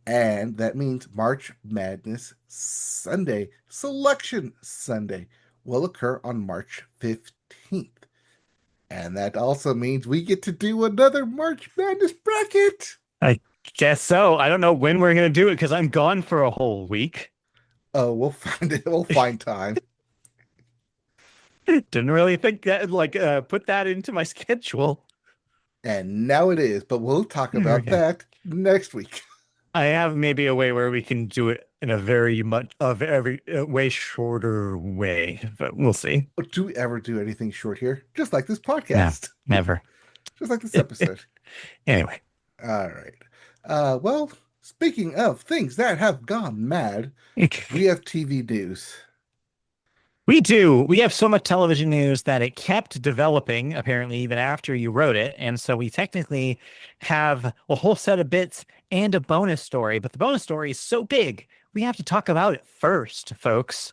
And that means March Madness Sunday, Selection Sunday, will occur on March 15th. And that also means we get to do another March Madness bracket. I guess so. I don't know when we're gonna do it because I'm gone for a whole week. Oh, we'll find it. We'll find time. Didn't really think that like put that into my schedule. And now it is, but we'll talk about Okay. that next week. I have maybe a way where we can do it in a very much a very way shorter way, but we'll see. Do we ever do anything short here? Just like this No, podcast, never. just like this episode. Anyway. All right. Well, speaking of things that have gone mad, we have TV news. We do. We have so much television news that it kept developing, apparently, even after you wrote it. And so we technically have a whole set of bits and a bonus story. But the bonus story is so big, we have to talk about it first, folks.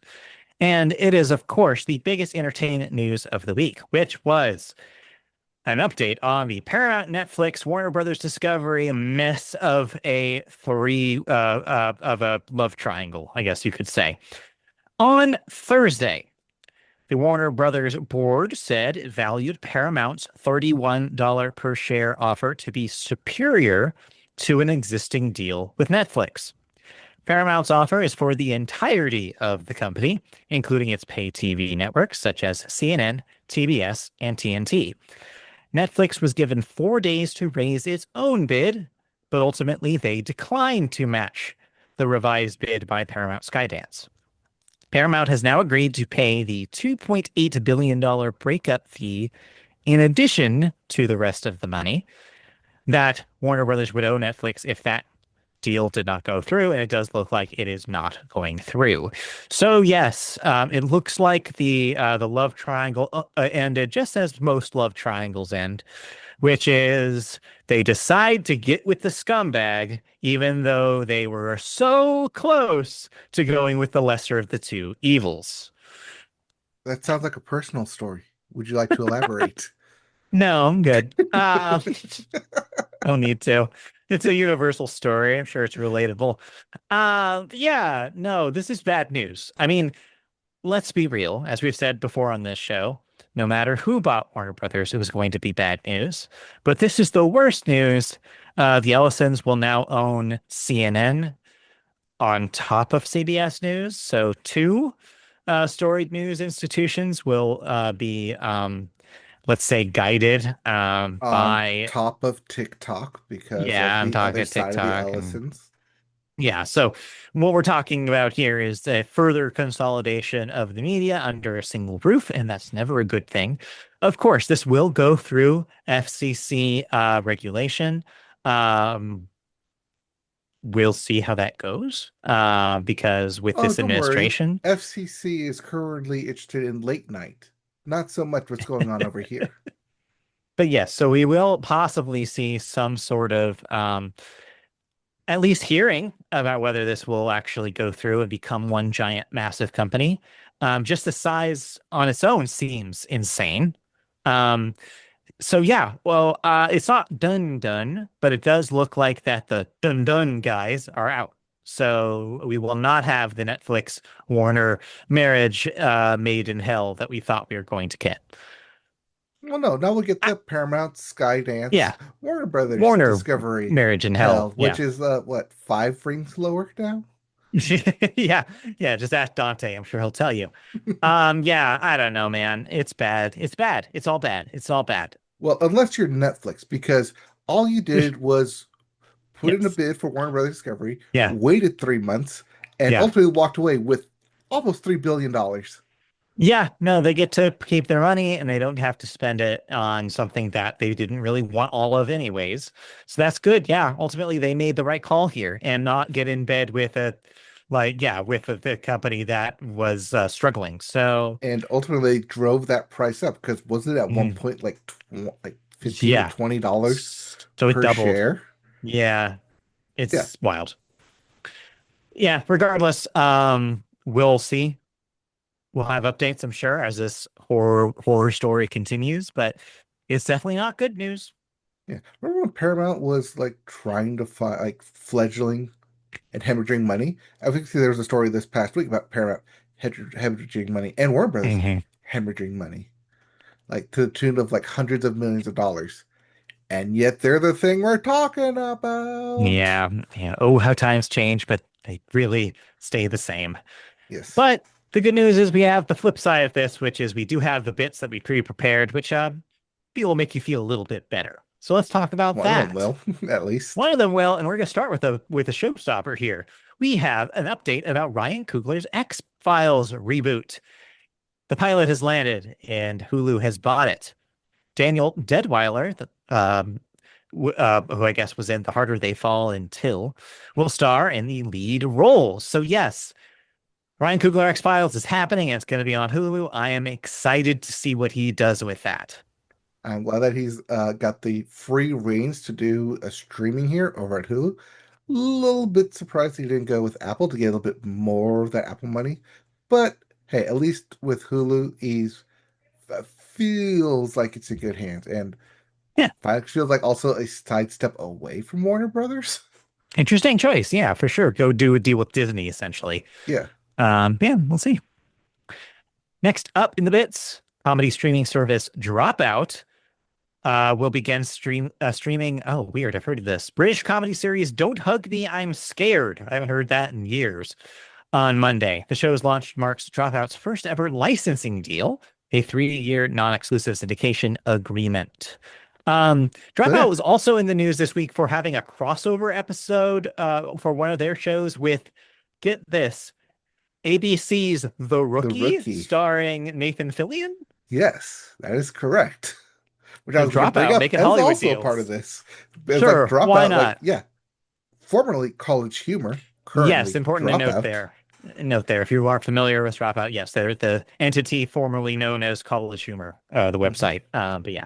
And it is, of course, the biggest entertainment news of the week, which was an update on the Paramount, Netflix, Warner Brothers Discovery mess of a love triangle, I guess you could say. On Thursday, the Warner Brothers board said it valued Paramount's $31 per share offer to be superior to an existing deal with Netflix. Paramount's offer is for the entirety of the company, including its pay TV networks such as CNN, TBS, and TNT. Netflix was given 4 days to raise its own bid, but ultimately they declined to match the revised bid by Paramount Skydance. Paramount has now agreed to pay the $2.8 billion breakup fee in addition to the rest of the money that Warner Brothers would owe Netflix if that deal did not go through, and it does look like it is not going through. So yes, it looks like the love triangle ended just as most love triangles end, which is they decide to get with the scumbag, even though they were so close to going with the lesser of the two evils. That sounds like a personal story. Would you like to elaborate? No, I'm good. Don't need to. It's a universal story. I'm sure it's relatable. Yeah, no, this is bad news. I mean, let's be real. As we've said before on this show, no matter who bought Warner Brothers, it was going to be bad news. But this is the worst news. The Ellisons will now own CNN on top of CBS News. So two storied news institutions will be, let's say, guided On by, top of TikTok because of yeah, I'm the other talking side of the TikTok and Ellisons. yeah, so what we're talking about here is a further consolidation of the media under a single roof, and that's never a good thing. Of course, this will go through FCC regulation. Um, we'll see how that goes because with Oh, this don't worry. administration, FCC is currently interested in late night, not so much what's going on over here. but yes, so we will possibly see some sort of at least hearing about whether this will actually go through and become one giant massive company. Just the size on its own seems insane. Um, so yeah, well, it's not done, but it does look like that the done guys are out. So we will not have the Netflix Warner marriage made in hell that we thought we were going to get. Well, no, now we'll get Ah, the Paramount, Skydance, yeah, Warner Brothers Warner Discovery marriage in hell, hell. which Yeah. is what, 5 rings lower now? Yeah, yeah, just ask Dante. I'm sure he'll tell you. Yeah, I don't know, man. It's bad. It's bad. It's all bad. It's all bad. Well, unless you're Netflix, because all you did was put in a Yes. bid for Warner Brothers Discovery, Yeah. waited 3 months, and Yeah. ultimately walked away with almost $3 billion. Yeah. No, they get to keep their money and they don't have to spend it on something that they didn't really want all of anyways. So that's good. Yeah. Ultimately, they made the right call here and not get in bed with the company that was struggling. So, And ultimately drove that price up because wasn't it at one mm, point like 15 to yeah. $20 So it per doubled. share? Yeah. Yeah. It's wild. Yeah, regardless, we'll see. We'll have updates, I'm sure, as this horror story continues, but it's definitely not good news. Yeah. Remember when Paramount was like trying to find like fledgling and hemorrhaging money? I think there was a story this past week about Paramount hemorrhaging money and Warner Brothers Hmm. hemorrhaging money, like to the tune of like hundreds of millions of dollars. And yet they're the thing we're talking about. Yeah, yeah. Oh, how times change, but they really stay the same. Yes. But the good news is we have the flip side of this, which is we do have the bits that we pre-prepared, which will make you feel a little bit better. So let's talk about One of them that. will, at least. One of them will, and we're going to start with a showstopper here. We have an update about Ryan Coogler's X-Files reboot. The pilot has landed, and Hulu has bought it. Daniel Deadweiler, who I guess was in The Harder They Fall and Till, will star in the lead role. So yes, Ryan Coogler X-Files is happening and it's going to be on Hulu. I am excited to see what he does with that. I'm glad that he's got the free reins to do a streaming here over at Hulu. Little bit surprised he didn't go with Apple to get a little bit more of that Apple money. But hey, at least with Hulu, he's feels like it's in good hands. And Yeah, feels like also a sidestep away from Warner Brothers. interesting choice. Yeah, for sure. Go do a deal with Disney, essentially. Yeah, Yeah, we'll see. Next up in the bits, comedy streaming service Dropout will begin streaming. Oh, weird. I've heard of this. British comedy series Don't Hug Me, I'm Scared. I haven't heard that in years. On Monday, the show's launch marks Dropout's first ever licensing deal, a 3-year non-exclusive syndication agreement. so Dropout yeah, was also in the news this week for having a crossover episode for one of their shows with, get this, ABC's The the Rookie, rookie. starring Nathan Fillion. Yes, that is correct. Which I Because was going to bring Dropout up making as Hollywood also a part of deals. this. It's like Sure, why Dropout, like, not? yeah, formerly College Humor, Yes, currently important to note Dropout. there. Note there, if you are familiar with Dropout, yes, they're the entity formerly known as College Humor, the Mhm. website. But yeah,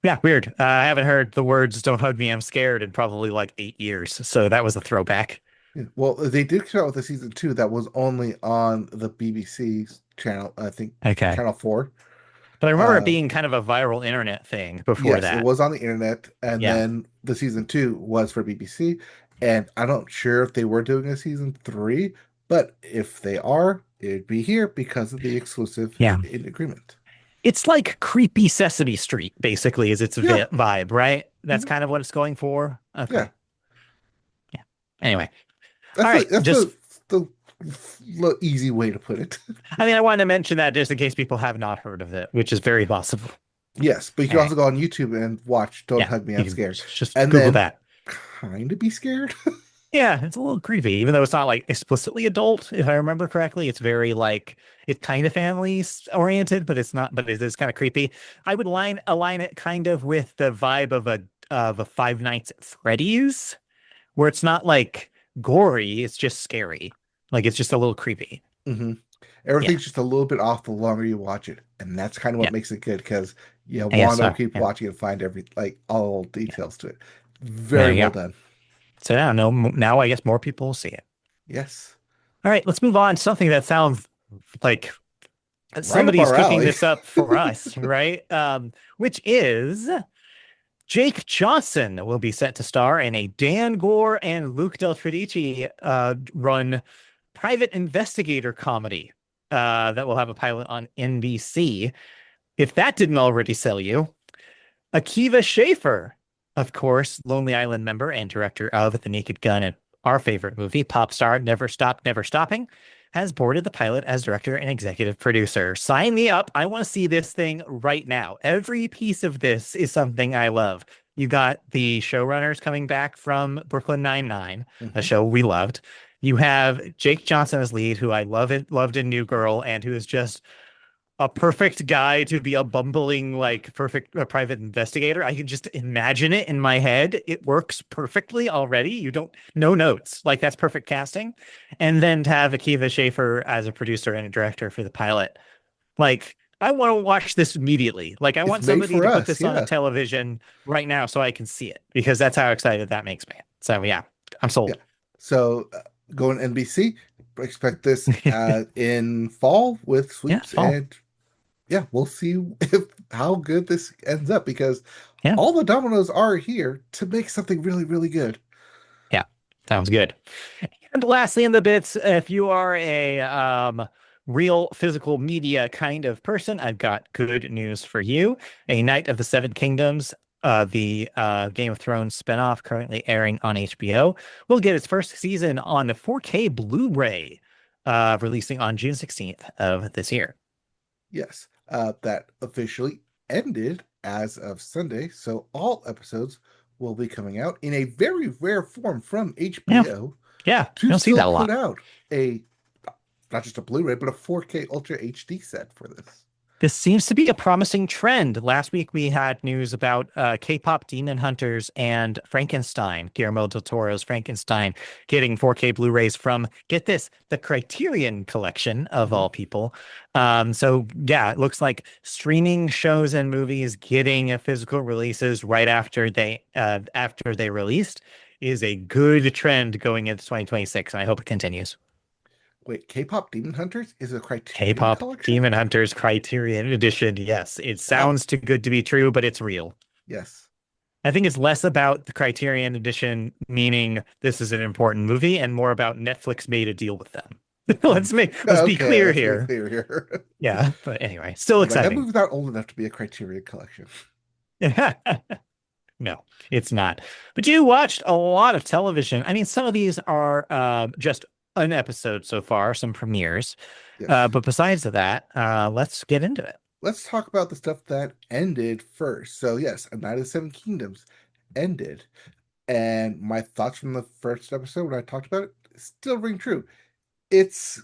yeah, weird. I haven't heard the words "Don't hug me, I'm scared" in probably like 8 years, so that was a throwback. Yeah. Well, they did come out with a season two that was only on the BBC channel, I think Okay, Channel 4. but I remember it Uh, being kind of a viral internet thing before yes, it that. was on the internet, and Yeah, then the season two was for BBC. And I'm not sure if they were doing a season three, but if they are, it'd be here because of the exclusive yeah. in agreement. It's like creepy Sesame Street, basically, is its Yeah, vibe, right? That's mhm, kind of what it's going for. yeah. Okay, yeah. Anyway, all right, That's just the easy way to put it. I mean, I wanted to mention that just in case people have not heard of it, which is very possible. Yes, but you All can right. also go on YouTube and watch "Don't Yeah. Hug Me, You I'm can Scared," just and Google then that. kind of be scared. Yeah, it's a little creepy, even though it's not like explicitly adult, if I remember correctly. It's very like it's kind of family oriented, but it's not, but it is kind of creepy. I would align it kind of with the vibe of a Five Nights at Freddy's, where it's not like gory, it's just scary. Like it's just a little creepy. hmm Yeah. Everything's just a little bit off the longer you watch it, and that's kind of what Yeah. makes it good because you I guess want to so. keep Yeah. watching and find every like all Yeah. details to it. There Very you well go. done. So yeah, no, now I guess more people will see it. Yes, All right, let's move on to something that sounds like right up somebody's our cooking alley. this up for us, right? Which is Jake Johnson will be set to star in a Dan Gore and Luke Del Tredici run private investigator comedy that will have a pilot on NBC. If that didn't already sell you, Akiva Schaffer, of course, Lonely Island member and director of The Naked Gun and our favorite movie, Pop Star Never Stop, Never Stopping, has boarded the pilot as director and executive producer. Sign me up. I want to see this thing right now. Every piece of this is something I love. You got the showrunners coming back from Brooklyn Nine-Nine, a hmm show we loved. You have Jake Johnson as lead, who I loved in New Girl, and who is just a perfect guy to be a bumbling, like perfect private investigator. I can just imagine it in my head. It works perfectly already. You don't, no notes. Like that's perfect casting. And then to have Akiva Schaffer as a producer and a director for the pilot. Like, I want to watch this immediatly. Like, I It's want made somebody for to put us. this on a Yeah, television right now so I can see it because that's how excited that makes me. So, yeah, I'm yeah. sold. So going NBC, expect this in fall with Yeah, sweeps, fall. and yeah, we'll see if how good this ends up because Yeah, all the dominoes are here to make something really, really good. yeah, sounds good. And lastly, in the bits, if you are a real physical media kind of person, I've got good news for you. A Knight of the Seven Kingdoms, the Game of Thrones spinoff currently airing on HBO, will get its first season on the 4K Blu-ray, releasing on June 16th of this year. Yes, that officially ended as of Sunday, so all episodes will be coming out in a very rare form from Yeah, HBO yeah, you to don't see still that a put lot. out a not just a Blu-ray, but a 4K Ultra HD set for this. This seems to be a promising trend. Last week we had news about K-pop Demon Hunters and Frankenstein, Guillermo del Toro's Frankenstein, getting 4K Blu-rays from, get this, the Criterion Collection of Mhm. all people. So yeah, it looks like streaming shows and movies getting physical releases right after they released is a good trend going into 2026, and I hope it continues. Wait, K-pop Demon Hunters is a Criterion K-pop collection? Demon Hunters Criterion Edition. Yes, it Wow. sounds too good to be true, but it's real. Yes. I think it's less about the Criterion Edition, meaning this is an important movie, and more about Netflix made a deal with them. Mm. Let's be Okay, clear let's be here. clear here. Yeah, but anyway, still I'm like, that exciting. movie's not old enough to be a Criterion collection. No, it's not. But you watched a lot of television. I mean, some of these are just an episode so far, some premieres. Yes. But besides that, let's get into it. Let's talk about the stuff that ended first. So, yes, A Night of the Seven Kingdoms ended. And my thoughts from the first episode when I talked about it still ring true. It's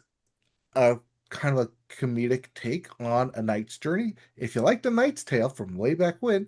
a kind of a comedic take on a knight's journey. If you like the Knight's Tale from way back when,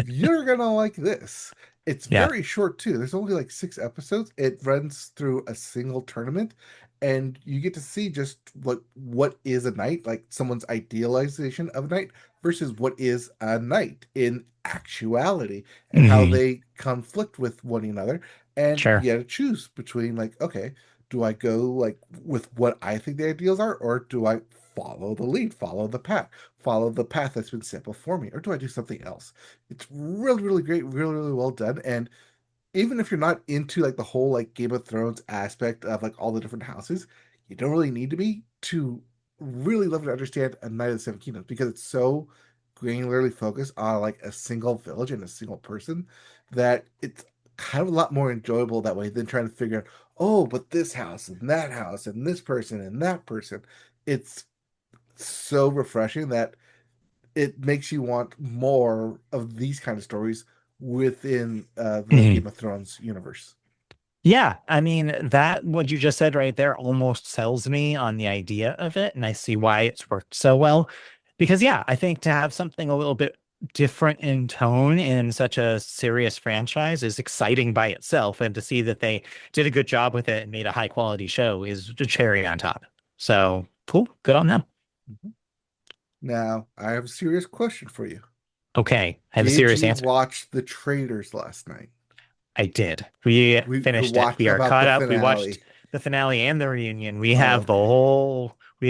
you're gonna like this. It's Yeah. very short too. There's only like 6 episodes. It runs through a single tournament, and you get to see just what is a knight, like someone's idealization of a knight versus what is a knight in actuality, and how Hmm. they conflict with one another. And Sure. you got to choose between like, okay, do I go like with what I think the ideals are, or do I follow the lead, follow the path that's been set before me, or do I do something else? It's really, really great, really, really well done. And even if you're not into like the whole like Game of Thrones aspect of like all the different houses, you don't really need to be to really love and understand A Night of the Seven Kingdoms because it's so granularly focused on like a single village and a single person that it's kind of a lot more enjoyable that way than trying to figure out, oh, but this house and this person and that person. It's so refreshing that it makes you want more of these kind of stories within the Mhm. Game of Thrones universe. Yeah, I mean, that what you just said right there almost sells me on the idea of it, and I see why it's worked so well. Because yeah, I think to have something a little bit different in tone in such a serious franchise is exciting by itself, and to see that they did a good job with it and made a high quality show is a cherry on top. So cool, good on them. Mhm. Now, I have a serious question for you. Okay, I have a Did serious you answer. watch The Traitors last night? I did. We We finished it. watched We are about caught the up. We watched finale. the finale and the reunion. Oh, okay. We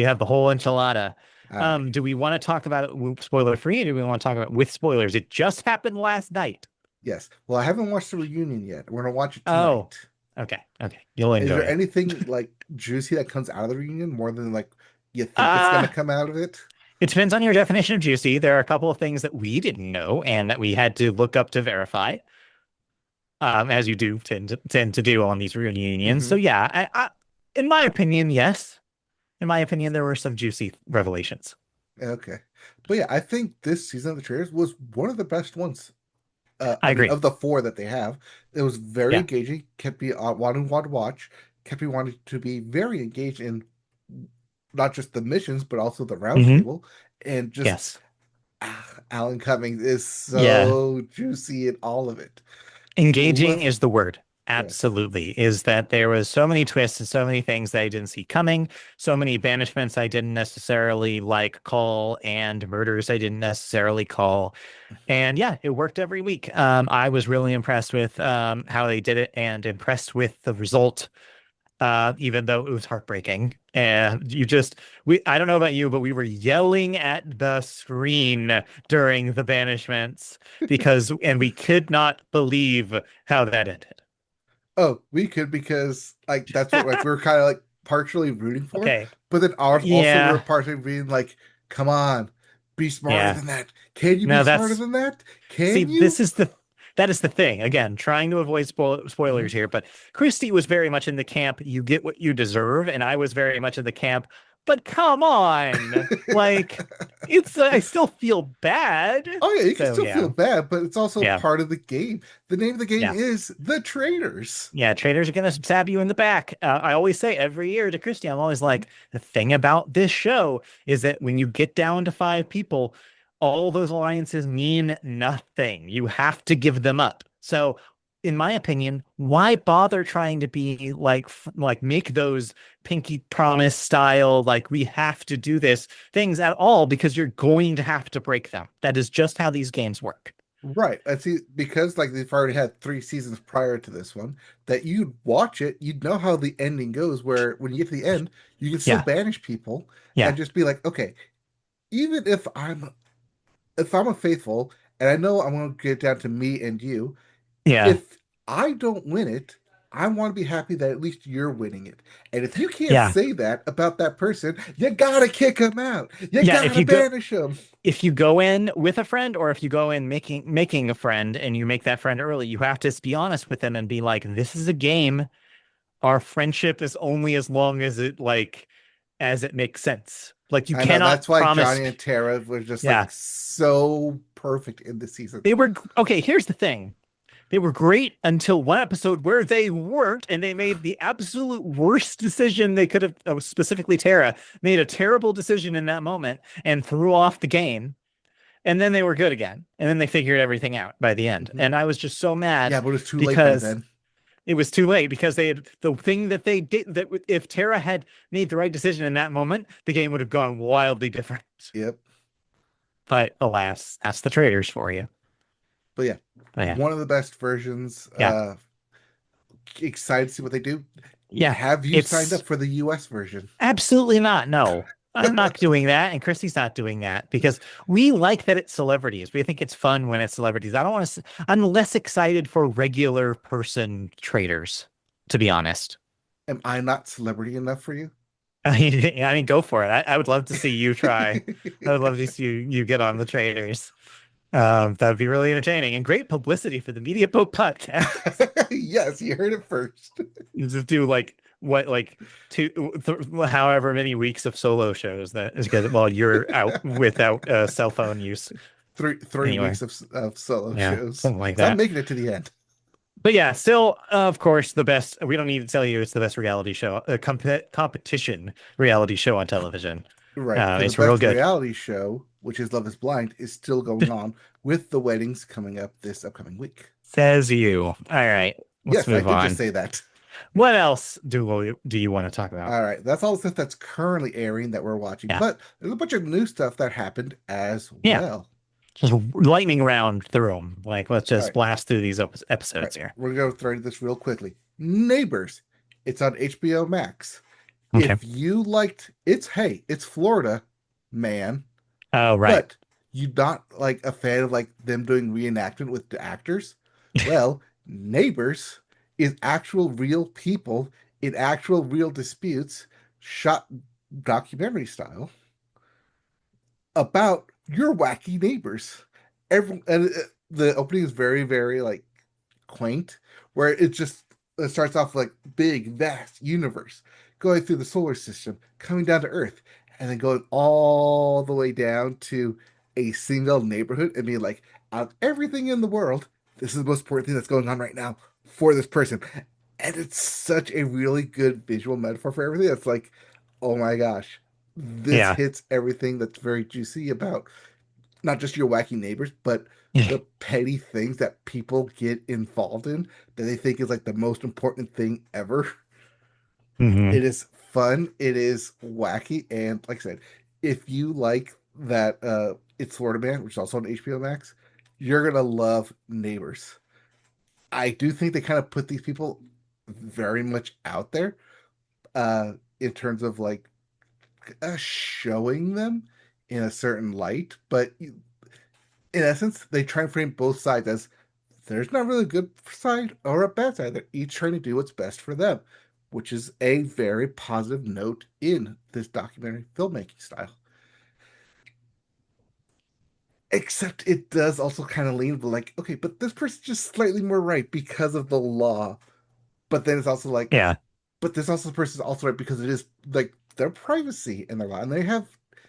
have the whole enchilada. All right. Do we want to talk about it spoiler free or do we want to talk about it with spoilers? It just happened last night. Yes. Well, I haven't watched the reunion yet. We're gonna watch it Oh, tonight. okay. Okay. You'll Is enjoy there it. anything like juicy that comes out of the reunion more than like you think it's gonna Uh, come out of it? it depends on your definition of juicy. There are a couple of things that we didn't know and that we had to look up to verify, as you do tend to do on these reunions. Hmm. So yeah, in my opinion, yes. In my opinion, there were some juicy revelations. Okay. But yeah, I think this season of the Traitors was one of the best ones. I I mean, agree. of the four that they have, it was very Yeah. engaging, kept me wanting to watch, kept me wanting to be very engaged in not just the missions, but also the round Hmm. table. And just Yes. Alan Cummings is Yeah. so juicy in all of it. Engaging Love, is the word. yes. Absolutely. Is that there was so many twists and so many things that I didn't see coming, so many banishments I didn't necessarily like call, and murders I didn't necessarily call. And yeah, it worked every week. I was really impressed with how they did it and impressed with the result, even though it was heartbreaking. And I don't know about you, but we were yelling at the screen during the banishments and we could not believe how that ended. Oh, we could because like that's what like we are kind of like partially rooting for, Okay. but then ours also we were Yeah. partially being like, come on, be smarter Yeah. than that. Can you be No, smarter that's than that? See, Can you? that is the thing. Again, trying to avoid spoilers Mhm. here, but Christy was very much in the camp, you get what you deserve, and I was very much in the camp, but come on. Like, it's, I still feel bad. Oh yeah, you can So, still feel yeah. bad, but it's also Yeah. part of the game. The name of the game Yeah. is The Traitors. Yeah, traders are gonna stab you in the back. I always say every year to Christy, I'm always like, the thing about this show is that when you get down to five people, all those alliances mean nothing. You have to give them up. So, in my opinion, why bother trying to be like make those pinky promise style, like we have to do this things at all because you're going to have to break them. That is just how these games work. Right. I see because like they've already had 3 seasons prior to this one, that you'd watch it, you'd know how the ending goes, where when you get to the end, you can still Yeah. banish people Yeah. and just be like, okay, even if I'm a faithful and I know I'm gonna get down to me and you, Yeah. if I don't win it, I want to be happy that at least you're winning it. And if you can't Yeah. say that about that person, you gotta kick him out. You Yeah. If gotta you go banish him. if you go in with a friend or if you go in making a friend and you make that friend early, you have to be honest with them and be like, this is a game. Our friendship is only as long as it makes sense. Like you I know cannot that's why promise. Johnny and Tara was just like Yeah. so perfect in this season. They were okay, here's the thing. They were great until one episode where they weren't, and they made the absolute worst decision they could have. Specifically, Tara made a terrible decision in that moment and threw off the game. And then they were good again. And then they figured everything out by the end. Mhm. And I was just so mad Yeah, but it was too late by because then. it was too late because they had the thing that they did that if Tara had made the right decision in that moment, the game would have gone wildly different. Yep. But alas, that's the traders for you. But yeah, But yeah. one of the best versions. Yeah. Excited to see what they do. Yeah. Have you signed It's up for the US version? absolutely not. No. I'm not doing that, and Christy's not doing that because we like that it's celebrities. We think it's fun when it's celebrities. I don't want to. I'm less excited for regular person traders, to be honest. Am I not celebrity enough for you? I mean, go for it. I would love to see you try. I would love to see you get on the traders. That would be really entertaining and great publicity for the Media Boat podcast. Yes, you heard it first. You just do like what like however many weeks of solo shows that is good while you're out without cell phone use. Three Anyway, weeks of solo yeah, shows. something like So I'm that. making it to the end. But yeah, still, of course, the best. We don't need to tell you it's the best reality show, competition reality show on television. Right, because the It's real best good. reality show, which is Love is Blind, is still going on with the weddings coming up this upcoming week. Says you. All right, let's Yes, I move did just on. say that. What else do you want to talk about? All right, that's all the stuff that's currently airing that we're watching, Yeah, but there's a bunch of new stuff that happened as yeah. well. Just lightning round through them. Like, let's All just right, blast through these all right, episodes here. we're going to throw this real quickly. Neighbors, it's on HBO Max. Okay. If you liked it's Florida, man, Oh, right. but you not like a fan of like them doing reenactment with the actors, well, Neighbors is actual real people in actual real disputes, shot documentary style about your wacky neighbors. The opening is very, very like quaint, where it starts off like big, vast universe going through the solar system, coming down to Earth, and then going all the way down to a single neighborhood and being like, out of everything in the world, this is the most important thing that's going on right now for this person. And it's such a really good visual metaphor for everything. It's like, oh my gosh, this Yeah. hits everything that's very juicy about not just your wacky neighbors, but the petty things that people get involved in that they think is like the most important thing ever. Hmm. It is fun, it is wacky, and like I said, if you like that It's Florida Man, which is also on HBO Max, you're gonna love Neighbors. I do think they kind of put these people very much out there in terms of like showing them in a certain light, but in essence, they try and frame both sides as there's not really a good side or a bad side. They're each trying to do what's best for them, which is a very positive note in this documentary filmmaking style. Except it does also kind of lean like, okay, but this person's just slightly more right because of the law. But then it's also like, Yeah. but this also person's also right because it is like their privacy in their law, and they have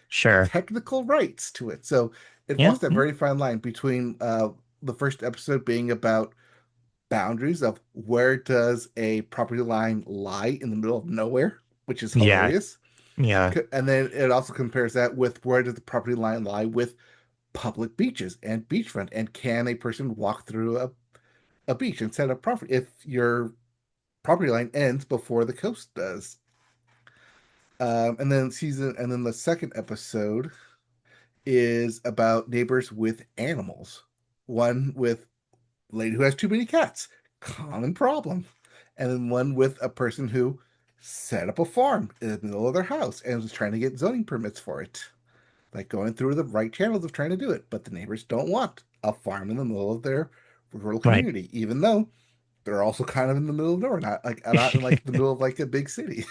Sure. technical rights to it. So it Yeah. walks that very fine line between the first episode being about boundaries of where does a property line lie in the middle of nowhere, which is Yeah. hilarious. Yeah. And then it also compares that with where does the property line lie with public beaches and beachfront, and can a person walk through a beach and set up property if your property line ends before the coast does. And then the second episode is about neighbors with animals. One with a lady who has too many cats, common problem. And then one with a person who set up a farm in the middle of their house and was trying to get zoning permits for it. Like going through the right channels of trying to do it, but the neighbors don't want a farm in the middle of their rural Right. community, even though they're also kind of in the middle of nowhere, not in like the middle of like a big city.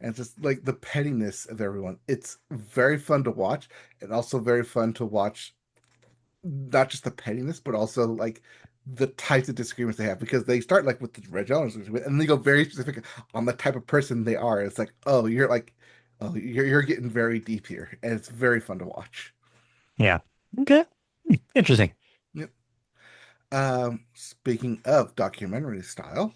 And just like the pettiness of everyone. It's very fun to watch, and also very fun to watch not just the pettiness, but also like the types of disagreements they have because they start like with the Red Jones and they go very specific on the type of person they are. It's like, oh, you're getting very deep here, and it's very fun to watch. Yeah. Okay. Interesting. Yep. Speaking of documentary style,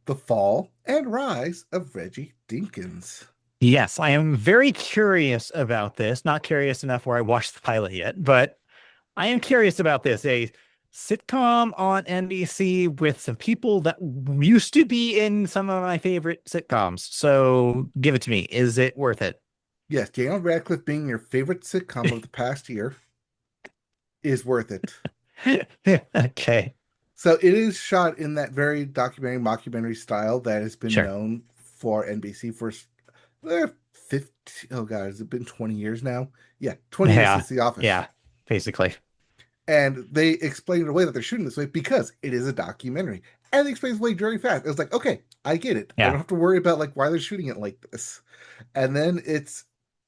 the fall and rise of Reggie Dinkins. Yes, I am very curious about this. Not curious enough where I watched the pilot yet, but I am curious about this. A sitcom on NBC with some people that used to be in some of my favorite sitcoms. So give it to me. Is it worth it? Yes, Daniel Radcliffe being your favorite sitcom of the past year is worth it. Okay. So it is shot in that very documentary mockumentary style that has been Sure. known for NBC for 50, oh god, has it been 20 years now? Yeah, 20 years Yeah. since The Office. Yeah. Basically. And they explained away that they're shooting this way because it is a documentary. And they explain away very fast. It was like, okay, I get it. I don't Yeah. have to worry about like why they're shooting it like this. And then it's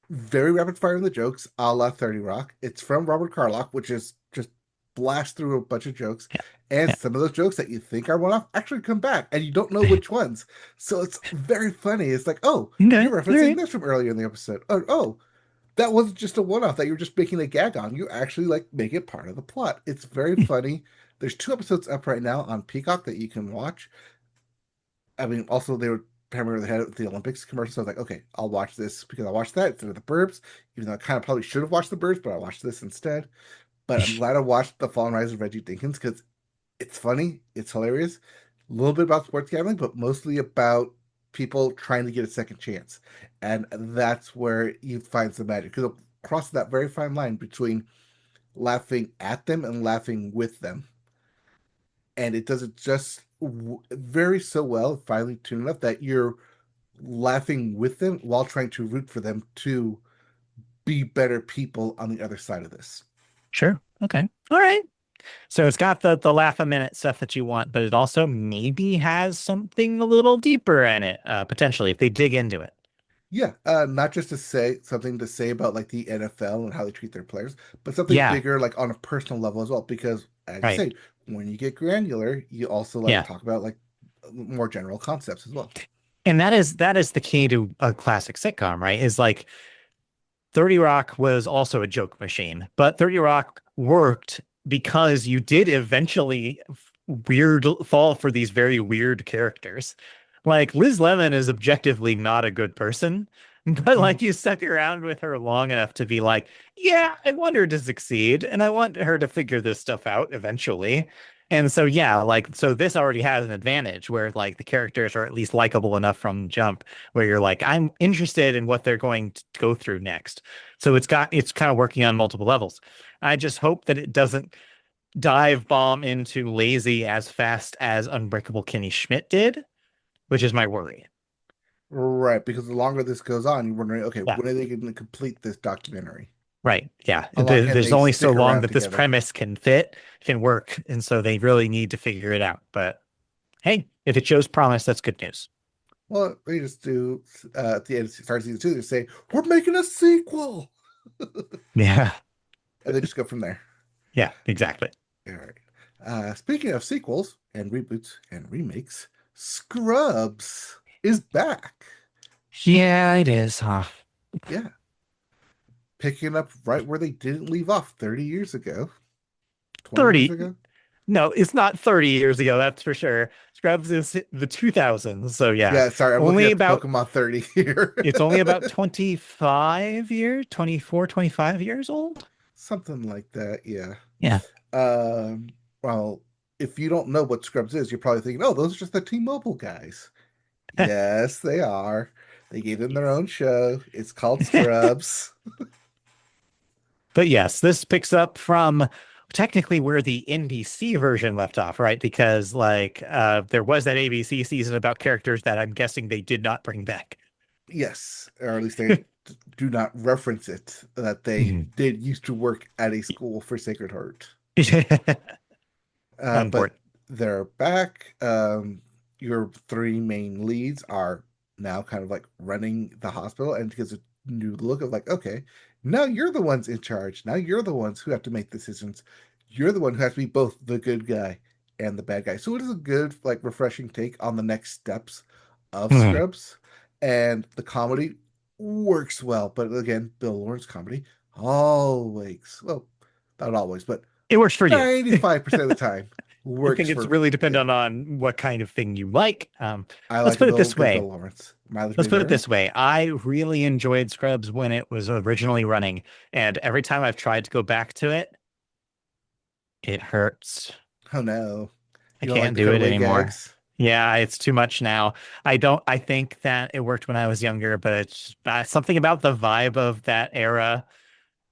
very rapid fire in the jokes, a la 30 Rock. It's from Robert Carlock, which is just blast through a bunch of jokes. And Yeah. some of those jokes that you think are one off actually come back and you don't know Yeah. which ones. So it's very funny. It's like, oh, Okay. you're All referencing right. this from earlier in the episode. Oh, that wasn't just a one off that you were just making a gag on. You actually like make it part of the plot. It's very funny. There's two episodes up right now on Peacock that you can watch. I mean, also they were primarily ahead of the Olympics commercial. So I was like, okay, I'll watch this because I watched that instead of the Burbs, even though I kind of probably should have watched the Burbs, but I watched this instead. But I'm glad I watched The Fall and Rise of Reggie Dinkins because it's funny, it's hilarious, a little bit about sports gambling, but mostly about people trying to get a second chance. And that's where you find some magic because it crosses that very fine line between laughing at them and laughing with them. And it does it just very so well, finely tuned enough that you're laughing with them while trying to root for them to be better people on the other side of this. Sure. Okay. All right. So it's got the laugh a minute stuff that you want, but it also maybe has something a little deeper in it, potentially, if they dig into it. Yeah, not just to say something to say about like the NFL and how they treat their players, but something Yeah. bigger, like on a personal level as well. Because as you Right. say, when you get granular, you also like Yeah. talk about like more general concepts as well. And that is the key to a classic sitcom, right? Is like 30 Rock was also a joke machine, but 30 Rock worked because you did eventually weird fall for these very weird characters. Like Liz Lemon is objectively not a good person, but Mhm. like you stuck around with her long enough to be like, yeah, I want her to succeed and I want her to figure this stuff out eventually. And so yeah, like so this already has an advantage where like the characters are at least likable enough from jump where you're like, I'm interested in what they're going to go through next. So it's kind of working on multiple levels. I just hope that it doesn't dive bomb into lazy as fast as Unbreakable Kimmy Schmidt did, which is my worry. Right, because the longer this goes on, you're wondering, okay, Yeah. when are they going to complete this documentary? Right. Yeah. How long can There's they only so stick long around that this together? premise can work. And so they really need to figure it out. But hey, if it shows promise, that's good news. Well, they just do at the end of start season two, they say, we're making a sequel. Yeah. And they just go from there. Yeah, exactly. All right. Speaking of sequels and reboots and remakes, Scrubs is back. Yeah, it is, huh? Yeah, picking up right where they didn't leave off 30 years ago, 20 years 30. ago. No, it's not 30 years ago, that's for sure. Scrubs is the 2000s. So yeah, Yeah, sorry, I'm looking only at the about Pokemon 30 here. it's only about 25 years, 24, 25 years old. Something like that, yeah. Yeah. Um, well, if you don't know what Scrubs is, you're probably thinking, oh, those are just the T-Mobile guys. Yes, they are. They gave them their Yes. own show. It's called Scrubs. But yes, this picks up from technically where the NBC version left off, right? Because there was that ABC season about characters that I'm guessing they did not bring back. Yes, or at least they do not reference it that they Mhm. did used to work at a school for Sacred Heart. But Unfortunate. they're back. Your three main leads are now kind of like running the hospital, and gives a new look of like, okay, now you're the ones in charge. Now you're the ones who have to make decisions. You're the one who has to be both the good guy and the bad guy. So it is a good, like, refreshing take on the next steps of Mhm. Scrubs, and the comedy works well. But again, Bill Lawrence comedy always, well, not always, but It works for you. 95% of the time I think works it's for really him. dependent on what kind of thing you like. I Let's like a put it this good way. Bill Lawrence. Mileage Let's may put it vary. this way. I really enjoyed Scrubs when it was originally running, and every time I've tried to go back to it, it hurts. Oh no. I You don't like can't the do it cutaway anymore. gags? Yeah, it's too much now. I think that it worked when I was younger, but it's something about the vibe of that era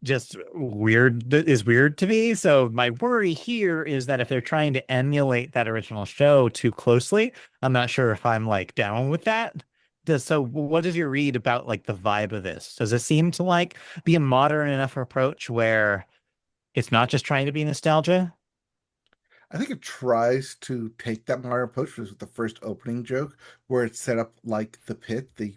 just is weird to me. So my worry here is that if they're trying to emulate that original show too closely, I'm not sure if I'm like down with that. So what is your read about like the vibe of this? Does it seem to like be a modern enough approach where it's not just trying to be nostalgia? I think it tries to take that modern approach, which was the first opening joke, where it's set up like The Pit, the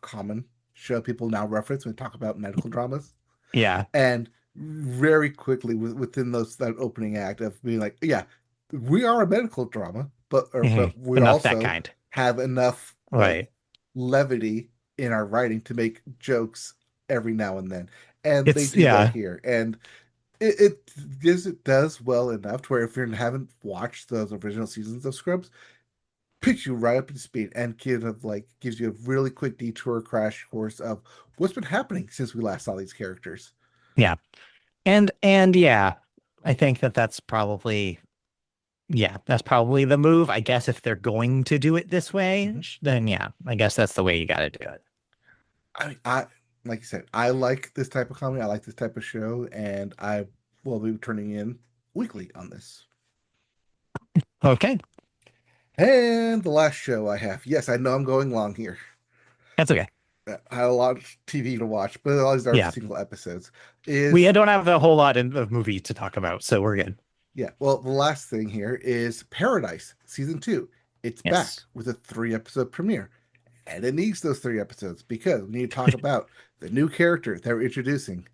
common show people now reference when they talk about medical dramas. Yeah. And very quickly within those that opening act of being like, yeah, we are a medical drama, but we But not that also kind. have enough like Right. levity in our writing to make jokes every now and then, and they It's do that yeah. here, and it does well enough to where if you haven't watched those original seasons of Scrubs, picks you right up to speed and kind of like gives you a really quick detour crash course of what's been happening since we last saw these characters. Yeah. And yeah, I think that that's probably the move. I guess if they're going to do it this way, Mhm. then yeah, I guess that's the way you got to do it. I mean, I like you said, I like this type of comedy. I like this type of show, and I will be turning in weekly on this. Okay, And the last show I have, yes, I know I'm going long here. that's okay. I had a lot of TV to watch, but all these are Yeah, single episodes. we Is don't have a whole lot of movie to talk about, so we're good. Yeah, well, the last thing here is Paradise season two. It's back Yes. with a 3 episode premiere. And it needs those 3 episodes because we need to talk about the new character that we're introducing.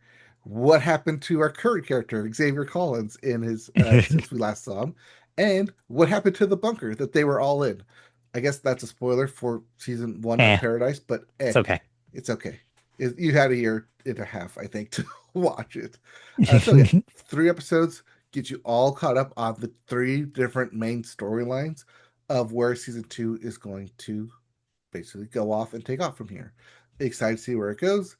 What happened to our current character, Xavier Collins, in his since we last saw him, and what happened to the bunker that they were all in. I guess that's a spoiler for season one of Eh, Paradise, but it's okay. it's okay. You had a year and a half, I think, to watch it. So yeah, 3 episodes get you all caught up on the three different main storylines of where season two is going to basically go off and take off from here. Excited to see where it goes.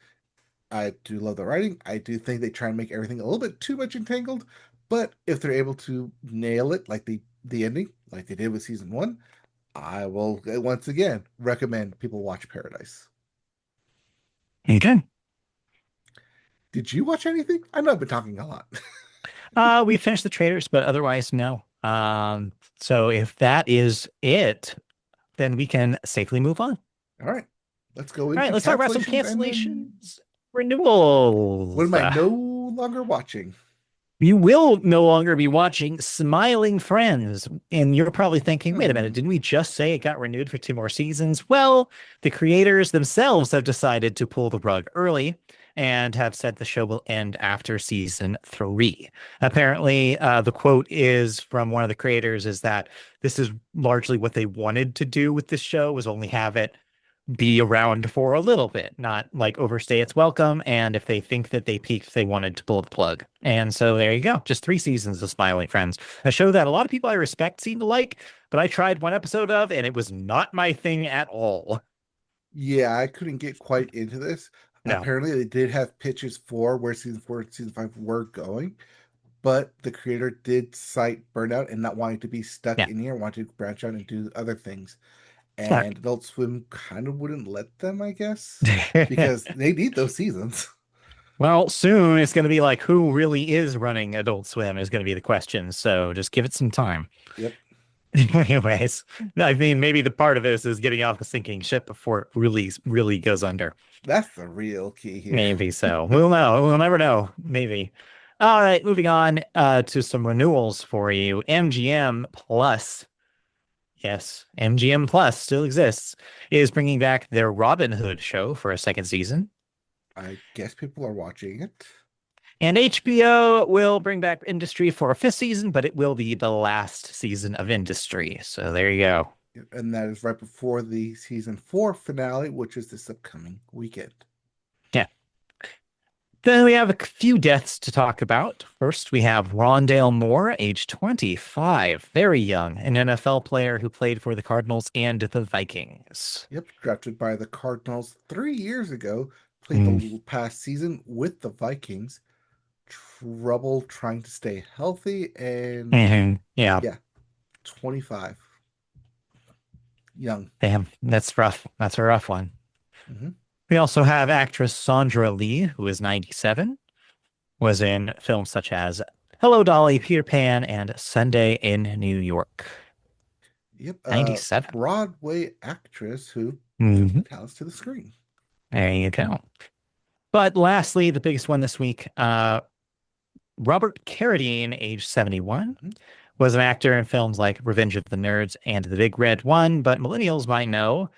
I do love the writing. I do think they try and make everything a little bit too much entangled, but if they're able to nail it, like the ending, like they did with season one, I will once again recommend people watch Paradise. Okay. Did you watch anything? I know I've been talking a lot. We finished the Traitors, but otherwise, no. So if that is it, then we can safely move on. All right, let's go All right, into let's talk about some cancellations and then cancellations, what renewals. am I no longer watching? You will no longer be watching Smiling Friends. And you're probably thinking, wait a minute, Hmm. didn't we just say it got renewed for 2 more seasons? Well, the creators themselves have decided to pull the rug early and have said the show will end after season 3. Apparently, the quote is from one of the creators is that this is largely what they wanted to do with this show was only have it be around for a little bit, not like overstay its welcome. And if they think that they peaked, they wanted to pull the plug. And so there you go. Just 3 seasons of Smiling Friends, a show that a lot of people I respect seem to like, but I tried one episode of and it was not my thing at all. Yeah, I couldn't get quite into this. No. Apparently, they did have pitches for where season four and season five were going, but the creator did cite burnout and not wanting to be stuck Yeah. in here, wanting to branch out and do other things. All And Adult Swim kind of wouldn't let them, I guess, right. because they need those seasons. Well, soon it's going to be like who really is running Adult Swim is going to be the question. So just give it some time. Yep, Anyways, I mean, maybe the part of this is getting off the sinking ship before it really goes under. that's the real key here. Maybe so. We'll know. We'll never know. Maybe. All right, moving on to some renewals for you. MGM Plus, yes, MGM Plus still exists, is bringing back their Robin Hood show for a second season. I guess people are watching it. And HBO will bring back Industry for a fifth season, but it will be the last season of Industry. So there you go. And that is right before the season four finale, which is this upcoming weekend. Yeah. Then we have a few deaths to talk about. First, we have Rondale Moore, age 25, very young, an NFL player who played for the Cardinals and the Vikings. Yep, drafted by the Cardinals 3 years ago, played Mm. the past season with the Vikings. Trouble trying to stay healthy, and Yeah, yeah, 25, young. damn, that's rough. That's a rough one. Hmm. We also have actress Sandra Lee, who is 97, was in films such as Hello Dolly, Peter Pan, and Sunday in New York. Yep, 97. Broadway actress who took Mhm. talents to the screen. There you go. But lastly, the biggest one this week, Robert Carradine, age 71, Mhm. was an actor in films like Revenge of the Nerds and The Big Red One, but millennials might know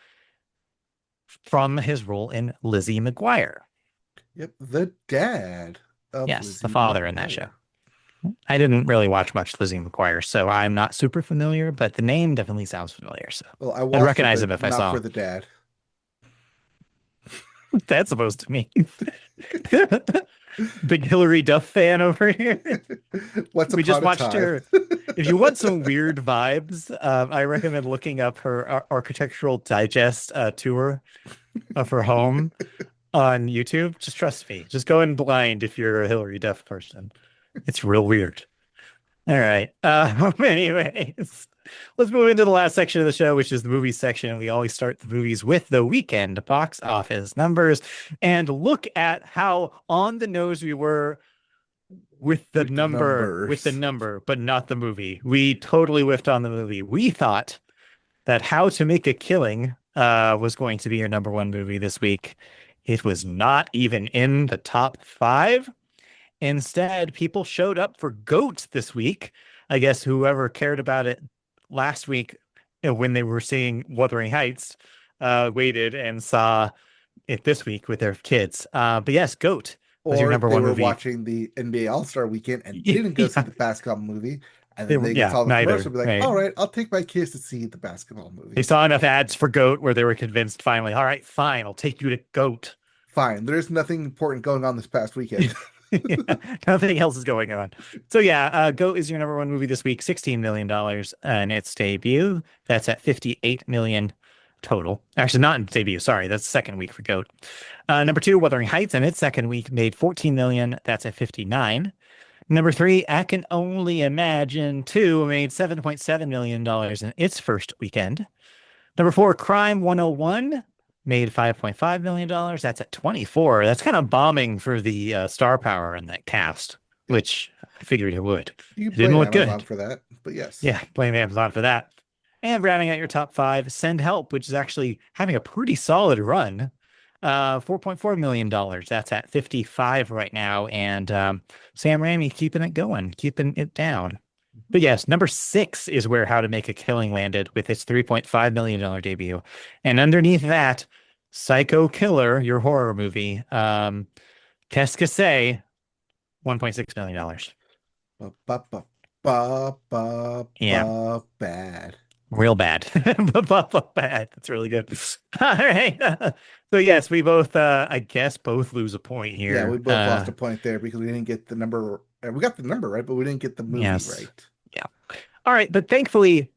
from his role in Lizzie McGuire. Yep, the dad of Yes, the Lizzie father in that show. McGuire. I didn't really watch much Lizzie McGuire, so I'm not super familiar, but the name definitely sounds familiar. So Well, I I'd watched it, recognize but him if I not saw for him. the dad. What's that supposed to mean? Big Hillary Duff fan over here. Once We just upon a watched time. her. If you want some weird vibes, I recommend looking up her Architectural Digest tour of her home on YouTube. Just trust me. Just go in blind if you're a Hillary Duff person. It's real weird. All right. Anyways, let's move into the last section of the show, which is the movie section. We always start the movies with the weekend box office numbers and look at how on the nose we were With the with the numbers. number, but not the movie. We totally whiffed on the movie. We thought that How to Make a Killing was going to be your number one movie this week. It was not even in the top five. Instead, people showed up for Goat this week. I guess whoever cared about it last week when they were seeing Wuthering Heights waited and saw it this week with their kids. But yes, Goat was your Or number they one were movie. watching the NBA All-Star weekend and didn't go see Yeah, the basketball movie. And they then were, they yeah, saw the commercial neither, and be like, right? all right, I'll take my kids to see the basketball They movie. saw enough ads for Goat where they were convinced finally, all right, fine, I'll take you to Goat. Fine, there's nothing important going on this past weekend. Yeah, nothing else is going on. So yeah, Goat is your number one movie this week, $16 million in its debut. That's at 58 million total. Actually, not in debut. Sorry, that's the second week for Goat. Number two, Wuthering Heights, in its second week made 14 million. That's at 59. Number three, I Can Only Imagine 2 made $7.7 million in its first weekend. Number four, Crime 101 made $5.5 million. That's at 24. That's kind of bombing for the star power in that cast, Yep. which I figured it would. You It didn't blame look Amazon good. for that, but yes. Yeah, blame Amazon for that. And rounding out your top five, Send Help, which is actually having a pretty solid run. $4.4 million. That's at 55 right now. And Sam Raimi keeping it going, keeping it down. But yes, number six is where How to Make a Killing landed with its $3.5 million debut. And underneath that, Psycho Killer, your horror movie, Qu'est-ce que c'est? $1.6 million. Ba, ba, ba, ba, ba, Yeah. ba, bad. Real bad. But bad. That's really good. All right. So yes, we both I guess both lose a point Yeah, we here. both lost a point there because we didn't get the number. We got the number right, but we didn't get the movie Yes. right. Yeah. All right, but thankfully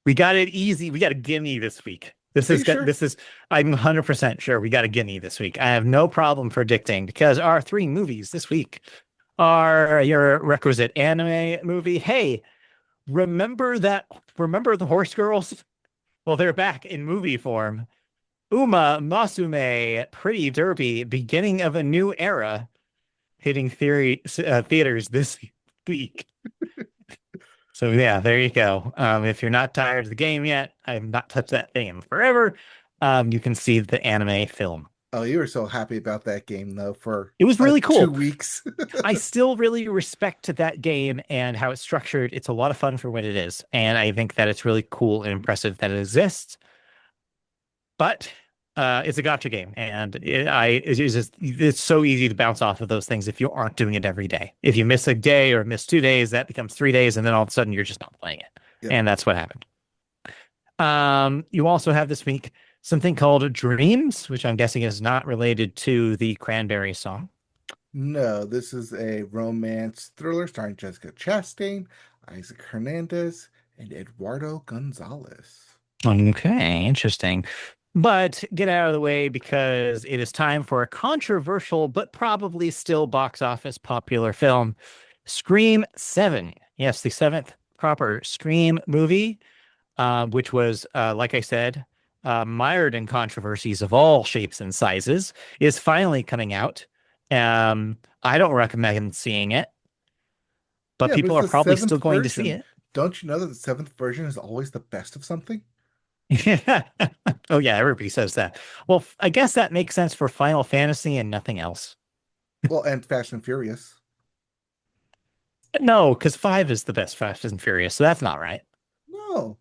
we got it easy. We got a gimme this week. Are you sure? This is I'm 100% sure we got a gimme this week. I have no problem predicting because our three movies this week are your requisite anime movie. Hey, remember that remember the horse girls? Well, they're back in movie form. Uma Masume, Pretty Derby, beginning of a new era, hitting theaters this week. So yeah, there you go. If you're not tired of the game yet, I've not touched that thing in forever. You can see the anime film. Oh, you were so happy about that game though for It was really 2 cool. weeks. I still really respect that game and how it's structured. It's a lot of fun for what it is, and I think that it's really cool and impressive that it exists. But it's a gotcha game, and it's so easy to bounce off of those things if you aren't doing it every day. If you miss a day or miss 2 days, that becomes 3 days, and then all of a sudden you're just not playing it. Yep. And that's what happened. You also have this week something called Dreams, which I'm guessing is not related to the Cranberry song. No, this is a romance thriller starring Jessica Chastain, Isaac Hernandez, and Eduardo Gonzalez. Okay, interesting. But get out of the way because it is time for a controversial but probably still box office popular film, Scream 7. Yes, the seventh proper Scream movie, which was, like I said, mired in controversies of all shapes and sizes, is finally coming out. I don't recommend seeing it, but Yeah, but people it's are the probably seventh still going to see version. it. Don't you know that the seventh version is always the best of something? Oh yeah, everybody says that. Well, I guess that makes sense for Final Fantasy and nothing else. Well, and Fast and Furious. No, because five is the best Fast and Furious, so that's not right. No.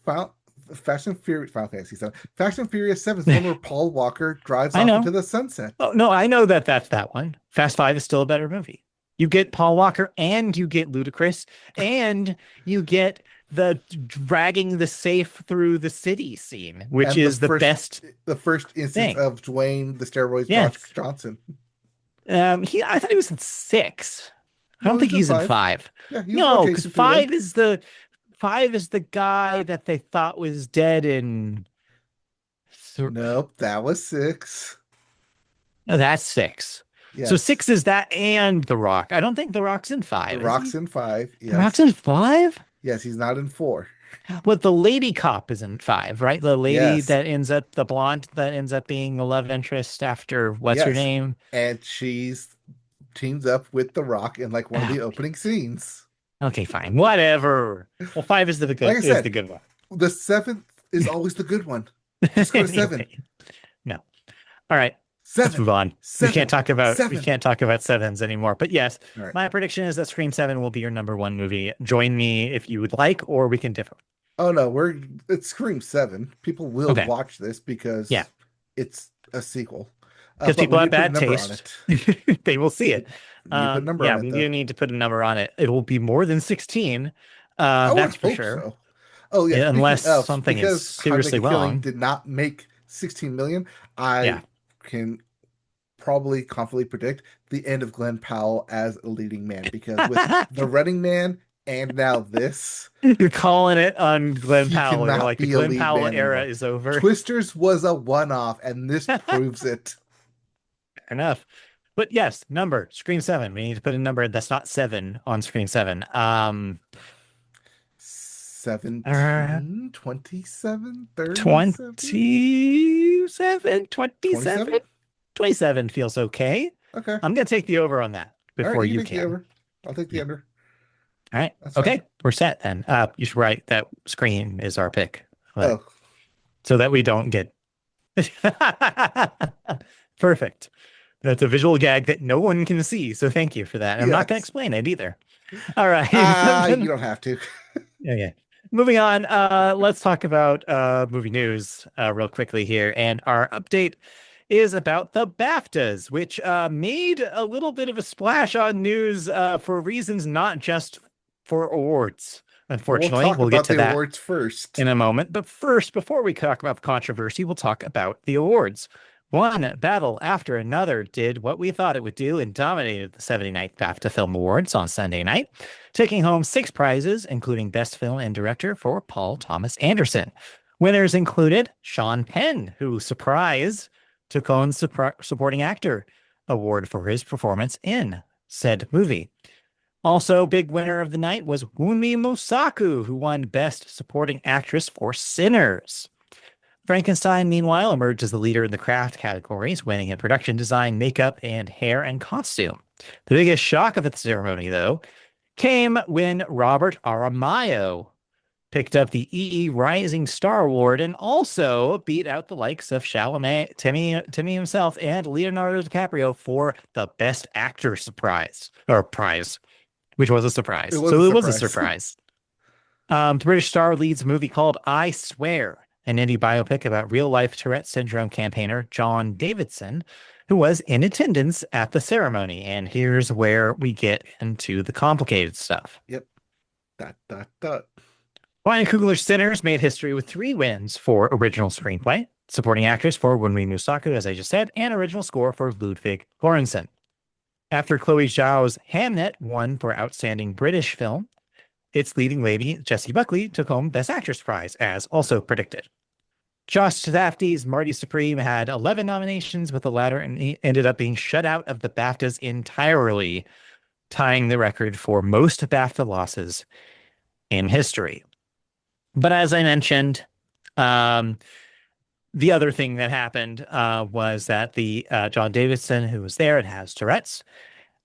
Final, Fast and Furious, Final Fantasy 7. Fast and Furious 7 is the one where Paul Walker drives I off into know. the sunset. Oh no, I know that that's that one. Fast Five is still a better movie. You get Paul Walker and you get Ludacris and you get the dragging the safe through the city scene, which And is the best the first instance thing. of Dwayne the Steroids Josh Yes. Johnson. I thought he was in six. I don't No, think he's in he's in 5. five. Yeah, he was No, okay because Caputo. five is the guy that they thought was dead in. Nope, that was 6. No, that's six. So Yes. six is that and The Rock. I don't think The Rock's in The five, is Rock's he? in 5. The Rock's Yes. in five? Yes, he's not in 4. But the lady cop is in five, right? The lady Yes. that ends up the blonde that ends up being the love interest after what's her Yes. name? And she's teams up with The Rock in like one of Ah, the opening scenes. okay, fine. Whatever. Well, five is Like I the said, good one. the 7th is always the good one. Just go to 7. Anyway, no. All right. Let's 7. move on. Seven. We 7. can't talk about sevens anymore. But yes, All right. my prediction is that Scream 7 will be your number one movie. Join me if you would like, or we can differ. Oh no, it's Scream 7. People will Okay. watch this Yeah. because it's a sequel. Because But we people need have to put a bad number on taste. it. They will see it. We need to put a number Yeah, on it we though. do need to put a number on it. It will be more than 16. I would That's for hope sure. so. Oh yeah, Yeah, unless speaking of, something is because How to Make seriously a Killing wrong. did not make 16 million, Yeah. I can probably confidently predict the end of Glenn Powell as a leading man because with The Running Man and now this, You're calling it on Glenn he Powell. You're cannot like, the be a Glenn lead Powell man era anymore. is over. Twisters was a one-off, and this Fair proves it. enough. But yes, number, Scream 7. We need to put a number that's not 7 on Scream 7. 17, 27, 37, 27, 27, 27? 27 feels okay. Okay. I'm going to take the over on that All right, before you you take the can. over. I'll take the Yeah. under. All right. That's Okay. fine. We're set then. You should write that Scream is our pick. Oh, So that we don't get. Perfect. That's a visual gag that no one can see. So thank you for that. I'm not going to yes. explain it either. All right. You don't have to. Okay. Moving on, let's talk about movie news real quickly here. And our update is about the BAFTAs, which made a little bit of a splash on news for reasons not just for awards. We'll unfortunately. talk We'll get about to the that awards first. in a moment. But first, before we talk about the controversy, we'll talk about the awards. One battle after another did what we thought it would do and dominated the 79th BAFTA Film Awards on Sunday night, taking home 6 prizes, including Best Film and Director for Paul Thomas Anderson. Winners included Sean Penn, who, surprise, took home Supporting Actor Award for his performance in said movie. Also, big winner of the night was Wunmi Mosaku, who won Best Supporting Actress for Sinners. Frankenstein, meanwhile, emerged as the leader in the craft categories, winning in production design, makeup, and hair and costume. The biggest shock of the ceremony, though, came when Robert Aramayo picked up the EE Rising Star Award and also beat out the likes of Chalamet, Timmy himself, and Leonardo DiCaprio for the Best Actor prize, which was a It surprise. was a So it was a surprise. surprise. The British star leads a movie called I Swear, an indie biopic about real life Tourette syndrome campaigner John Davidson, who was in attendance at the ceremony. And here's where we get into the complicated stuff. Yep. Dot, dot, dot. Ryan Coogler's Sinners made history with 3 wins for original screenplay, supporting actress for Wunmi Mosaku, as I just said, and original score for Ludwig Göransson. After Chloe Zhao's Hamnet won for Outstanding British Film, its leading lady, Jessie Buckley, took home Best Actress prize, as also predicted. Josh Safdie's Marty Supreme had 11 nominations, with the latter and he ended up being shut out of the BAFTAs entirely, tying the record for most BAFTA losses in history. But as I mentioned, um, the other thing that happened was that the John Davidson, who was there and has Tourette's,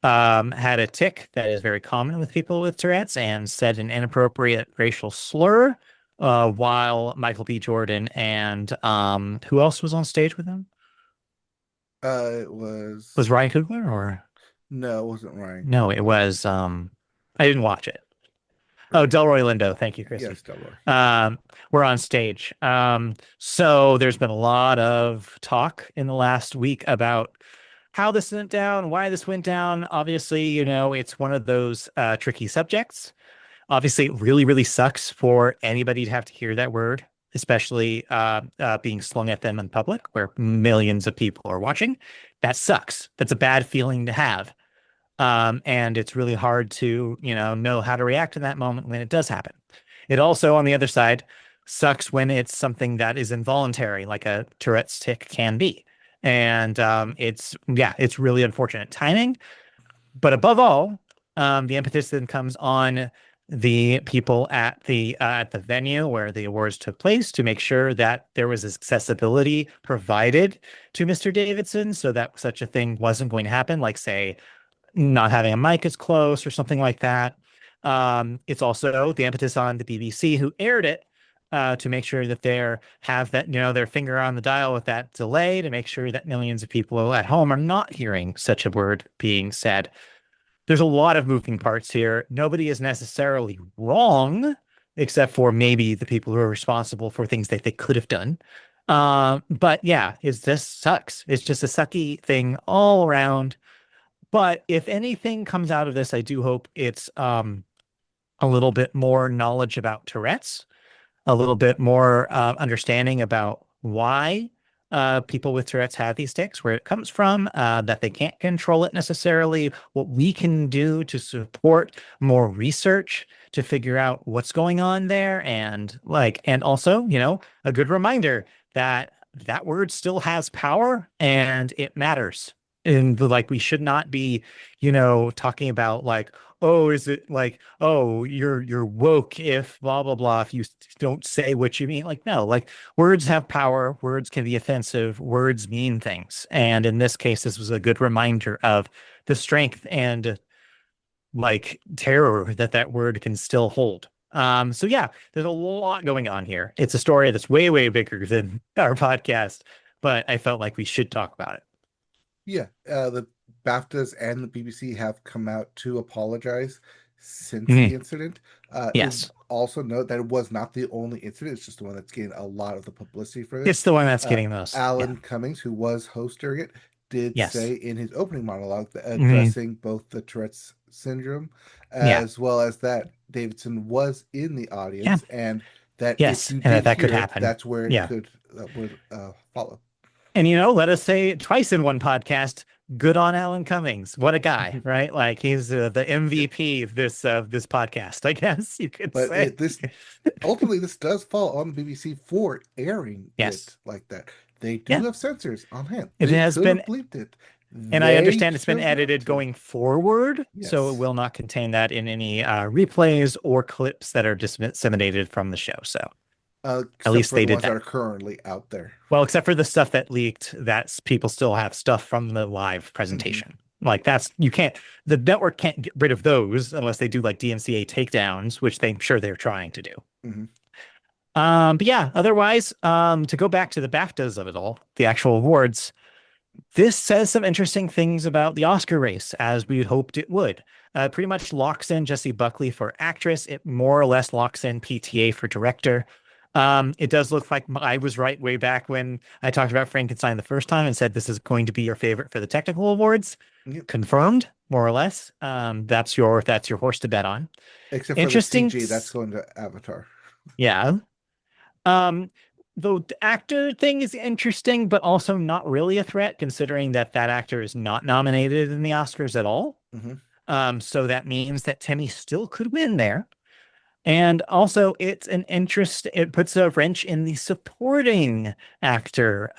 had a tick that is very common with people with Tourette's and said an inappropriate racial slur while Michael B. Jordan and who else was on stage with him? It Was was Ryan Coogler or no, it wasn't Ryan no? It Coogler. was I didn't watch it. Oh, Right. Delroy Lindo. Thank you, Christy. Yes, Delroy. We're on stage. So there's been a lot of talk in the last week about how this went down, why this went down. Obviously, it's one of those tricky subjects. Obviously, it really, really sucks for anybody to have to hear that word, especially being slung at them in public where millions of people are watching. That sucks. That's a bad feeling to have. And it's really hard to, know how to react in that moment when it does happen. It also, on the other side, sucks when it's something that is involuntary, like a Tourette's tick can be. And it's really unfortunate timing. But above all, the impetus then comes on the people at the venue where the awards took place to make sure that there was accessibility provided to Mr. Davidson so that such a thing wasn't going to happen, like say not having a mic as close or something like that. It's also the impetus on the BBC who aired it to make sure that they have that, their finger on the dial with that delay to make sure that millions of people at home are not hearing such a word being said. There's a lot of moving parts here. Nobody is necessarily wrong, except for maybe the people who are responsible for things that they could have done. But yeah, this sucks. It's just a sucky thing all around. But if anything comes out of this, I do hope it's a little bit more knowledge about Tourette's, a little bit more understanding about why people with Tourette's have these tics, where it comes from, that they can't control it necessarily, what we can do to support more research to figure out what's going on there. And also, a good reminder that that word still has power and it matters. And like, we should not be, talking about like, oh, is it like, oh, you're woke if blah blah blah if you don't say what you mean. Like, no, like words have power, words can be offensive, words mean things. And in this case, this was a good reminder of the strength and like terror that word can still hold. So yeah, there's a lot going on here. It's a story that's way, way bigger than our podcast, but I felt like we should talk about it. Yeah, the BAFTAs and the BBC have come out to apologize since the Mhm. incident. Yes, Also note that it was not the only incident. It's just the one that's getting a lot of the publicity for this. it's the one that's Uh, getting most. Yeah. Alan Cummings, who was host during it, did say Yes. in his opening monologue that Mhm. addressing both the Tourette's syndrome Yeah. as well as that Davidson was in the Yeah. audience, and that if Yes. you And did that could hear it, happen. that's where it Yeah. could would follow. And let us say twice in one podcast, good on Alan Cummings. What a guy, right? Like he's the Yep. MVP of this podcast, I guess you could But say. this ultimately this does fall on the BBC for airing Yes. it like that. They do Yeah. have censors on hand. It They has could been, have bleeped it. and I They understand it's been chose not edited to. going forward, so it Yes. will not contain that in any replays or clips that are disseminated from the show. So at Except least for they the did ones that that. are currently out there. Well, except for the stuff that leaked, that's people still have stuff from the live Hmm. presentation. Like that's you can't the network can't get rid of those unless they do like DMCA takedowns, which I'm sure they're trying to do. Hmm. But yeah, otherwise, to go back to the BAFTAs of it all, the actual awards, this says some interesting things about the Oscar race, as we hoped it would. Pretty much locks in Jessie Buckley for actress. It more or less locks in PTA for director. It does look like I was right way back when I talked about Frankenstein the first time and said this is going to be your favorite for the technical awards. Yep. Confirmed, more or less. That's your horse to bet on. Except for the Interesting. CG, that's going to Avatar. Yeah. Um, the actor thing is interesting, but also not really a threat, considering that actor is not nominated in the Oscars at all. Hmm. So that means that Timmy still could win there. And also, it's an interest. It puts a wrench in the supporting actor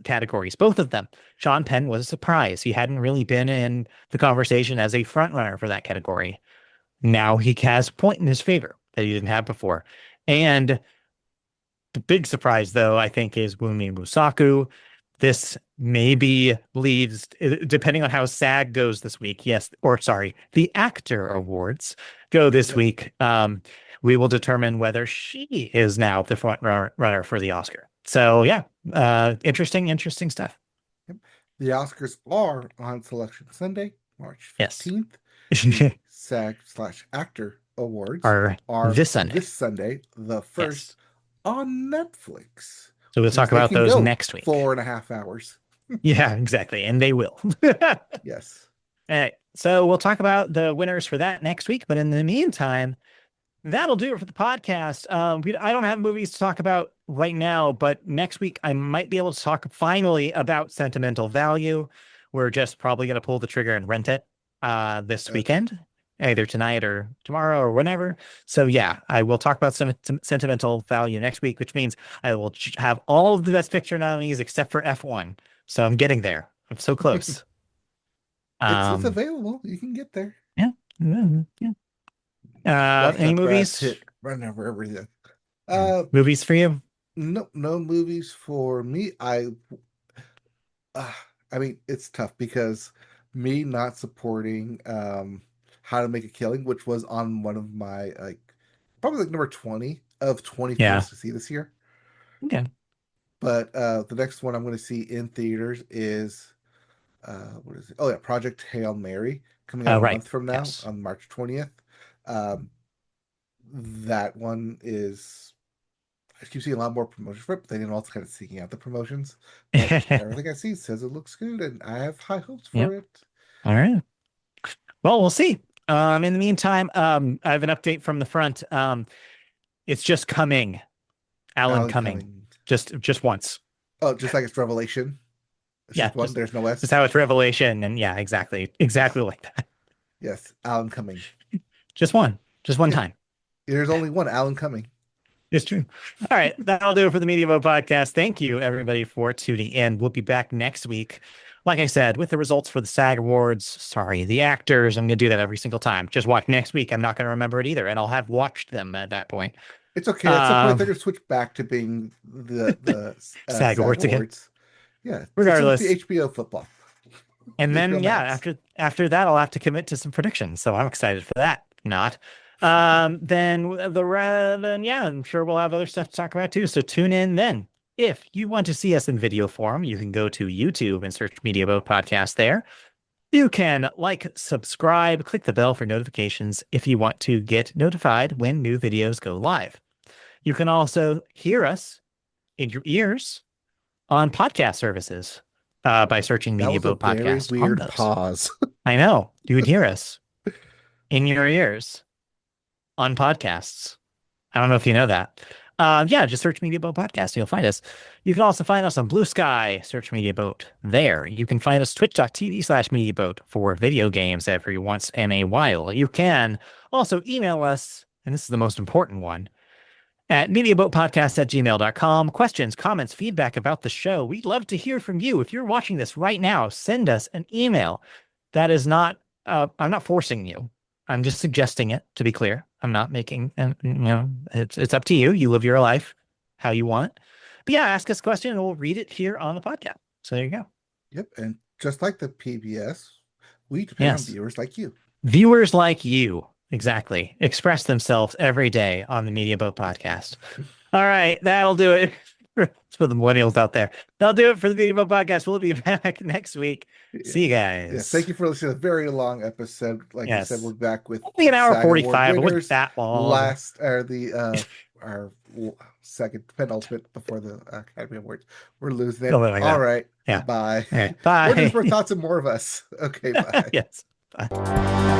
categories, both of them. Sean Penn was a surprise. He hadn't really been in the conversation as a frontrunner for that category. Now he has a point in his favor that he didn't have before. And the big surprise, though, I think, is Wumi Musaku. This maybe leaves, depending on how SAG goes this week. Yes, or sorry, the actor awards go this Yep. week. We will determine whether she is now the front runner for the Oscar. So yeah, interesting stuff. Yep. The Oscars are on Selection Sunday, March Yes, 15th. The SAG/Actor Awards are are this Sunday. this Sunday, the first, Yes. on Netflix, So we'll which means talk they about can those go next week. 4.5 hours. Yeah, exactly, and they will. Yes. All right. So we'll talk about the winners for that next week. But in the meantime, that'll do it for the podcast. I don't have movies to talk about right now, but next week I might be able to talk finally about Sentimental Value. We're just probably going to pull the trigger and rent it this Okay. weekend, either tonight or tomorrow or whenever. So yeah, I will talk about some Sentimental Value next week, which means I will have all of the Best Picture nominees except for F1. So I'm getting there. I'm so close. It's Um, available. You can get there. yeah. Yeah. Watch Any that Brad movies? Pitt run over everything. Uh, Movies for you? no movies for me. Uh, I mean, it's tough because me not supporting How to Make a Killing, which was on one of my like probably like number 20 of 20 Yeah. films to see this year. Okay. But the next one I'm going to see in theaters is what is it? Oh yeah, Project Hail Mary, coming out a Right. month from now Yes. on March 20th. Um, that one is I keep seeing a lot more promotions for it, but they didn't also kind of seeking out the promotions. But everything I see says it looks good, and I have high hopes for Yep. it. All right. Well, we'll see. In the meantime, I have an update from the front. It's just coming. Alan Alan coming. coming. Just once. Oh, just like it's Revelation. It's Yeah, just one. There's no just S. how it's Revelation, and yeah, exactly like that. Yes, Alan coming. Just one. Just one Yeah, time. there's only one Alan coming. It's true. All right, that'll do it for the Media Vote podcast. Thank you, everybody, for tuning in. We'll be back next week, like I said, with the results for the SAG Awards. Sorry, the actors. I'm going to do that every single time. Just watch next week. I'm not going to remember it either, and I'll have watched them at that point. It's okay. At some point, they're Um, gonna switch back to being the SAG SAG Awards again, Awards. Yeah, it's like the regardless. HBO football, And HBO then, yeah, Max. after that, I'll have to commit to some predictions. So I'm excited for that. Not. Then yeah, I'm sure we'll have other stuff to talk about too. So tune in then. If you want to see us in video form, you can go to YouTube and search Media Boat Podcast there. You can like, subscribe, click the bell for notifications if you want to get notified when new videos go live. You can also hear us in your ears on podcast services by searching That Media was a Boat very Podcast on weird those. pause. I know you would hear us in your ears. on podcasts. I don't know if you know that. Yeah, just search Media Boat Podcast. You'll find us. You can also find us on Blue Sky. Search Media Boat there. You can find us twitch.tv/Media Boat for video games every once in a while. You can also email us, and this is the most important one, at mediaboatpodcast@gmail.com. Questions, comments, feedback about the show. We'd love to hear from you. If you're watching this right now, send us an email. That is not, I'm not forcing you. I'm just suggesting it, to be clear. I'm not making, and it's up to you. You live your life how you want. But yeah, ask us a question and we'll read it here on the podcast. So there you go. Yep. And just like the PBS, we depend on viewers like you. Viewers like you. Exactly. Express themselves every day on the Media Boat Podcast. All right. That'll do it for the millennials out there. That'll do it for the Media Boat Podcast. We'll be back next week. See you guys. Yeah, thank you for listening to a very long episode. Like you said, we're back with only an hour 45. It wasn't that long. Our second penultimate before the Academy Awards. We're losing it. Like all right. Yeah. Bye. All right. Bye. What is more thoughts and more of us? Okay. Bye. Yes. Bye.